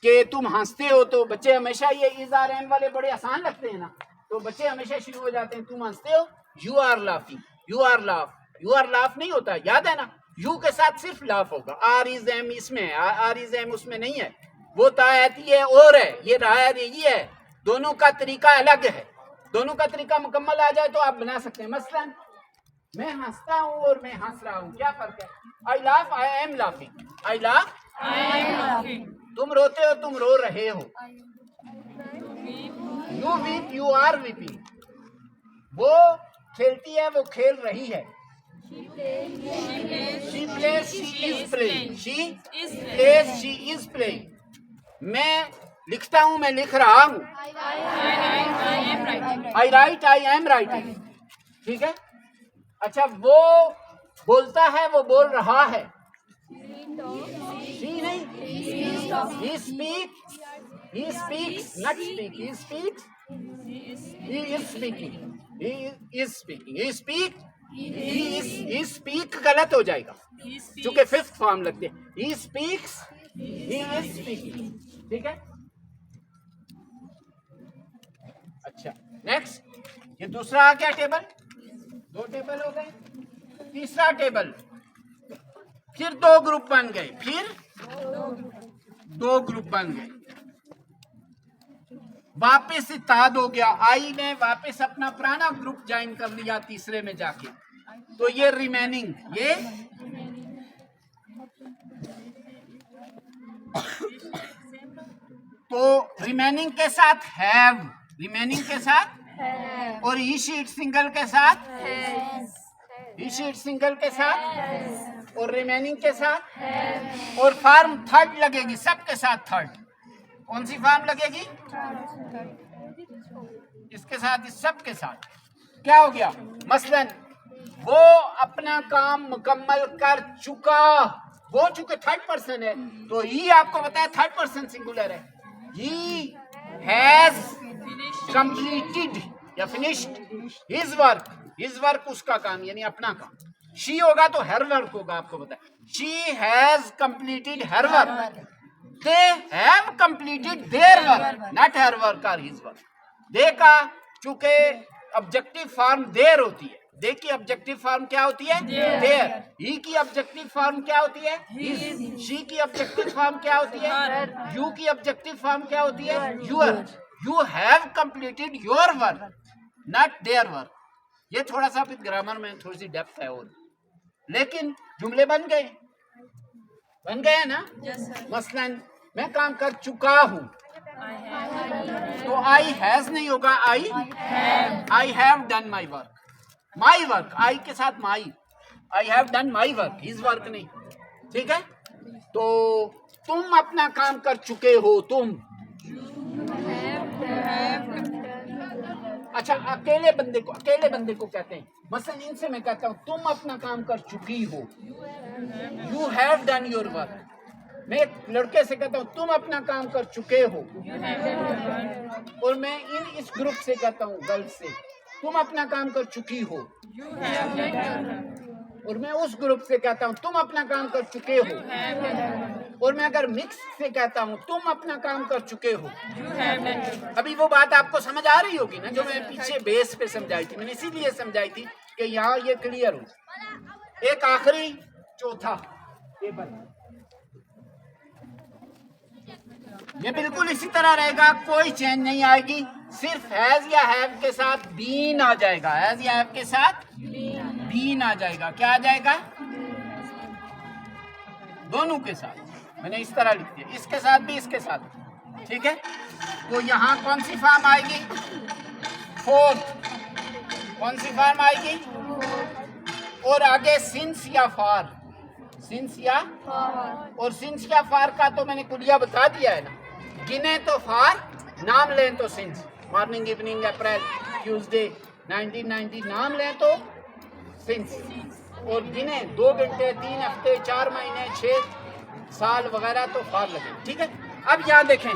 कि तुम हंसते हो, तो बच्चे हमेशा ये इज आर एम वाले बड़े आसान लगते हैं ना, तो बच्चे हमेशा शुरू हो जाते हैं तुम हंसते हो, you are laughing, you are laugh. You are laugh नहीं होता, याद है ना, यू के साथ सिर्फ लाफ होगा, आर इज एम इसमें है, आर इज एम उसमें नहीं है, वो तायती है और है, ये रहा है ये है, दोनों का तरीका अलग है। दोनों का तरीका मुकम्मल आ जाए तो आप बना सकते हैं। मसलन मैं हंसता हूँ और मैं हंस रहा हूँ, क्या फर्क है? I laugh, I am laughing, I laugh, I am laughing. तुम रोते हो, तुम रो रहे हो, you weep, you are weeping. वो खेलती है, वो खेल रही है, she plays, she is playing, she plays, she is playing. मैं लिखता हूँ, मैं लिख रहा हूँ, I write, I am writing. ठीक है। अच्छा वो बोलता है, वो बोल रहा है, शी नहीं, he speaks, he speaks, not speak, he speaks, he is speaking, he is speaking, he speak, he speak गलत हो जाएगा क्योंकि 5th फॉर्म लगती है, he speaks, he is speaking। ठीक है। अच्छा नेक्स्ट, ये दूसरा आ गया टेबल, 2 टेबल हो गए। तीसरा टेबल, फिर 2 ग्रुप बन गए, फिर 2 ग्रुप बन गए, वापस इत्तेहाद हो गया, आई ने वापस अपना पुराना ग्रुप ज्वाइन कर लिया तीसरे में जाके, तो ये रिमेनिंग, ये तो रिमेनिंग के साथ हैव, रिमेनिंग के साथ और ई शीट सिंगल के साथ, ई शीट सिंगल के साथ और रिमेनिंग के साथ, और फॉर्म 3rd लगेगी सबके साथ 3rd। कौन सी फॉर्म लगेगी? इसके साथ, इस सब के साथ। क्या हो गया? मसलन वो अपना काम मुकम्मल कर चुका, वो चूंकि 3rd पर्सन है तो ही आपको बताया 3rd पर्सन सिंगुलर है, ही हैज कंप्लीटेड या finished his work, his work उसका काम यानी अपना काम, शी होगा तो हर वर्क होगा, आपको पता है। She has completed her work, they have completed their work, not her work और हिज वर्क। दे का चूंकि ऑब्जेक्टिव फॉर्म देयर होती है, दे की ऑब्जेक्टिव फॉर्म क्या होती है? देयर। ही की ऑब्जेक्टिव फॉर्म क्या होती है? हिज। शी की ऑब्जेक्टिव फॉर्म क्या होती है? यू की ऑब्जेक्टिव फॉर्म क्या होती है? Your. You have completed your work, not their work. ये थोड़ा सा फिर ग्रामर में थोड़ी सी डेप्थ है और, लेकिन जुमले बन गए ना। मसलन मैं काम कर चुका हूँ, तो आई हैज नहीं होगा, I have done my work. My work, I के साथ my, I have done my work, his work नहीं, ठीक है। तो तुम अपना काम कर चुके हो, तुम। अच्छा, अकेले बंदे को कहते हैं। मसलन इनसे मैं कहता हूँ तुम अपना काम कर चुकी हो, you have done your work. मैं एक लड़के से कहता हूँ तुम अपना काम कर चुके हो, और मैं इस ग्रुप से कहता हूँ, गर्ल्स से, तुम अपना काम कर चुकी हो, और मैं उस ग्रुप से कहता हूँ तुम अपना काम कर चुके हो, और मैं अगर मिक्स से कहता हूँ तुम अपना काम कर चुके हो। अभी वो बात आपको समझ आ रही होगी ना, जो मैं पीछे बेस पे समझाई थी। मैंने इसीलिए समझाई थी कि यहाँ ये क्लियर हो। एक आखिरी चौथा टेबल, ये बिल्कुल इसी तरह रहेगा, कोई चेंज नहीं आएगी। सिर्फ हैज या हैव के साथ बीन आ जाएगा, हैज या हैव के साथ बीन आ जाएगा। क्या आ जाएगा? दोनों के साथ। मैंने इस तरह लिख दिया, इसके साथ भी, इसके साथ, ठीक है। तो यहाँ कौन सी फॉर्म आएगी? फोर्थ। कौन सी फॉर्म आएगी? और आगे सिंस या फॉर, सिंस या, और सिंस या फॉर का तो मैंने कुलिया बता दिया है ना। गिने तो फॉर, नाम लें तो सिंस। मॉर्निंग, इवनिंग, अप्रैल, ट्यूसडे, 1990, नाम लें तो सिंस, और गिने 2 घंटे, 3 हफ्ते, 4 महीने, 6 साल वगैरह तो फॉर लगे, ठीक है। अब यहाँ देखें,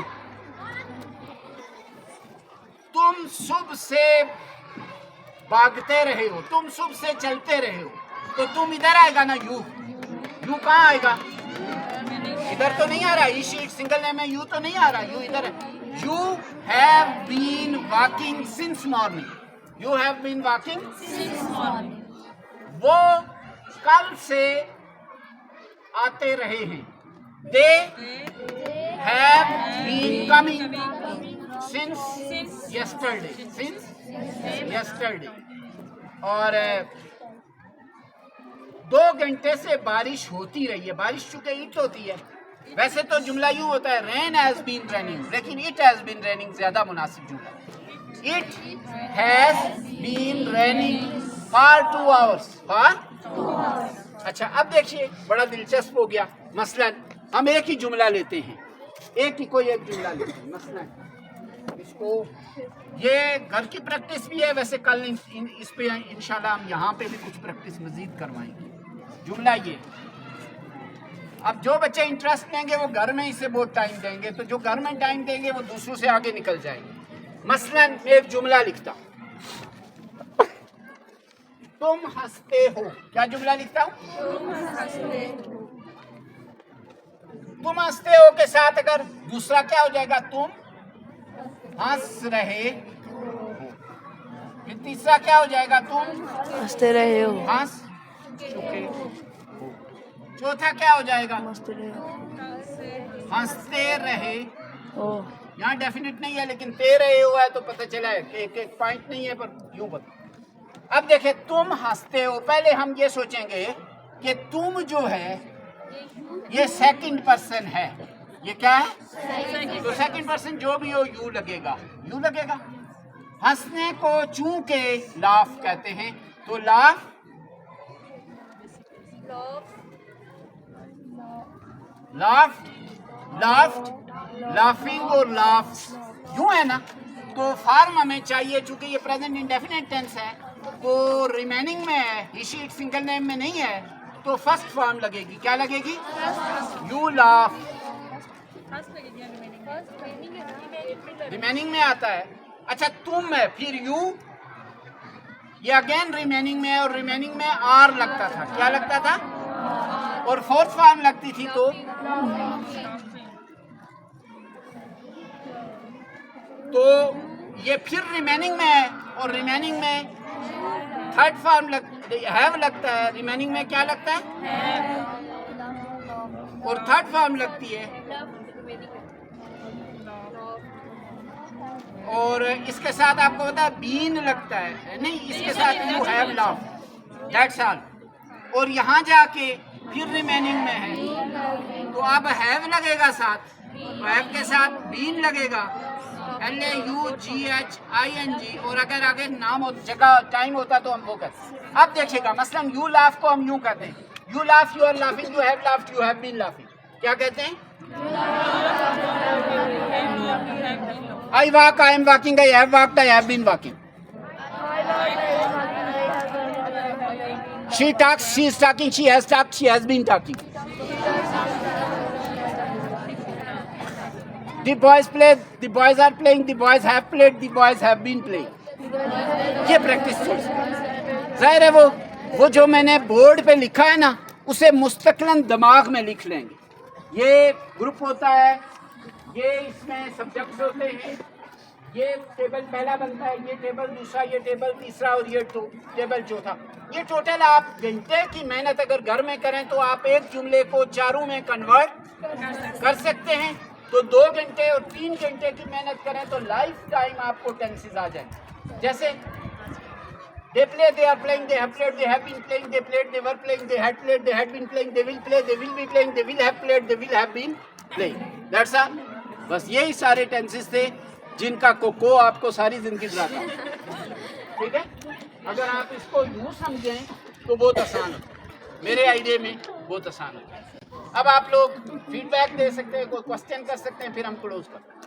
तुम सुबह से भागते रहे हो, तुम सुबह से चलते रहे हो, तो तुम इधर आएगा ना, यू कहाँ आएगा? इधर तो नहीं आ रहा, इस शीट सिंगल नेम में यू तो नहीं आ रहा, यू इधर है। You have been walking since morning, you have been walking since morning. वो कल से आते रहे हैं, they have been coming since yesterday, since yesterday. और 2 घंटे से बारिश होती रही है। बारिश चूंकि इट होती है, वैसे तो जुमला यूं होता है रेन हैज बीन रेनिंग, लेकिन इट हैज बीन रेनिंग ज्यादा मुनासिब जुमला। It has been raining for 2 hours, for. अच्छा, अब देखिए बड़ा दिलचस्प हो गया। मसलन हम एक ही जुमला लेते हैं, एक जुमला लेते हैं। मसलन इसको, ये घर की प्रैक्टिस भी है, वैसे कल इस पे इंशाल्लाह हम यहाँ पे भी कुछ प्रैक्टिस मजीद करवाएंगे। जुमला ये, अब जो बच्चे इंटरेस्ट लेंगे वो घर में इसे बहुत टाइम देंगे, तो जो घर में टाइम देंगे वो दूसरों से आगे निकल जाएंगे। मसलन एक जुमला लिखता हूं, तुम हंसते हो। क्या जुमला लिखता हूं? तुम हंसते हो के साथ अगर दूसरा क्या हो जाएगा? तुम हंस रहे हो। फिर तीसरा क्या हो जाएगा? तुम हंसते रहे हो, हंस चुके हो। चौथा क्या हो जाएगा? हंसते रहे ओ, यहाँ डेफिनेट नहीं है, लेकिन ते रहे हुआ है तो पता चला है कि एक पॉइंट नहीं है, पर यूं बता। अब देखे, तुम हंसते हो, पहले हम ये सोचेंगे कि तुम जो है ये सेकंड पर्सन है। ये क्या है? तो सेकंड पर्सन जो भी हो यू लगेगा, यू लगेगा। हंसने को चूंकि लाफ कहते हैं, तो लाफ, लाफ्ट, लाफ्ट, लाफिंग और लाफ्स, यूं है ना। तो फॉर्म हमें चाहिए, चूंकि ये प्रेजेंट इंडेफिनिट टेंस है, तो रिमेनिंग में है, ही शी इट सिंगल नेम में नहीं है, तो फर्स्ट फॉर्म लगेगी। क्या लगेगी? You laugh. रिमेनिंग में आता है। अच्छा, तुम है, फिर ये अगेन रिमेनिंग में है और रिमेनिंग में आर लगता था। क्या लगता था? और फोर्थ फॉर्म लगती थी तो ये फिर रिमेनिंग में है और रिमेनिंग में थर्ड फॉर्म हैव लगता है। रिमेनिंग में क्या लगता है? और थर्ड फॉर्म लगती है। और इसके साथ आपको पता है बीन लगता है, नहीं इसके साथ you have love, that's all. और यहाँ जाके फिर रिमेनिंग में है तो अब हैव लगेगा साथ, तो हैव के साथ बीन लगेगा, LAUGHING। और अगर आगे नाम हो, जगह टाइम होता तो हम वो करते। अब देखिएगा मसलन यू लाफ को हम यूं कहते हैं, you laugh, you are laughing, you have laughed, you have been laughing. क्या कहते हैं? I walk, I am walking, I have walked, I have been walking. She talks, she is talking, she has talked, she has been talking. The boys play, the boys are playing, the boys have played, the boys have been playing. ये practice जाहिर है वो जो मैंने board पे लिखा है ना उसे मुस्तकिलन दिमाग में लिख लेंगे। ये ग्रुप होता है, ये इसमें सब्जेक्ट्स होते हैं, ये टेबल पहला बनता है, ये टेबल दूसरा, ये टेबल तीसरा और ये टेबल चौथा। ये टोटल आप घंटे की मेहनत अगर घर में करें तो आप एक जुमले को चारों में कन्वर्ट कर सकते हैं। तो 2 घंटे और 3 घंटे की मेहनत करें तो लाइफ टाइम आपको टेंसेस आ जाए। जैसे they play, they are playing, they have played, they have been playing, they played, they were playing, they had played, they had been playing, they will play, they will be playing, they will have played, they will have been playing. That's all. बस यही सारे tenses थे जिनका को आपको सारी जिंदगी दिलाता है। ठीक है, अगर आप इसको यूँ समझें तो बहुत आसान है, मेरे आइडिया में बहुत आसान है। अब आप लोग फीडबैक दे सकते हैं, कोई क्वेश्चन कर सकते हैं, फिर हम क्लोज करते हैं।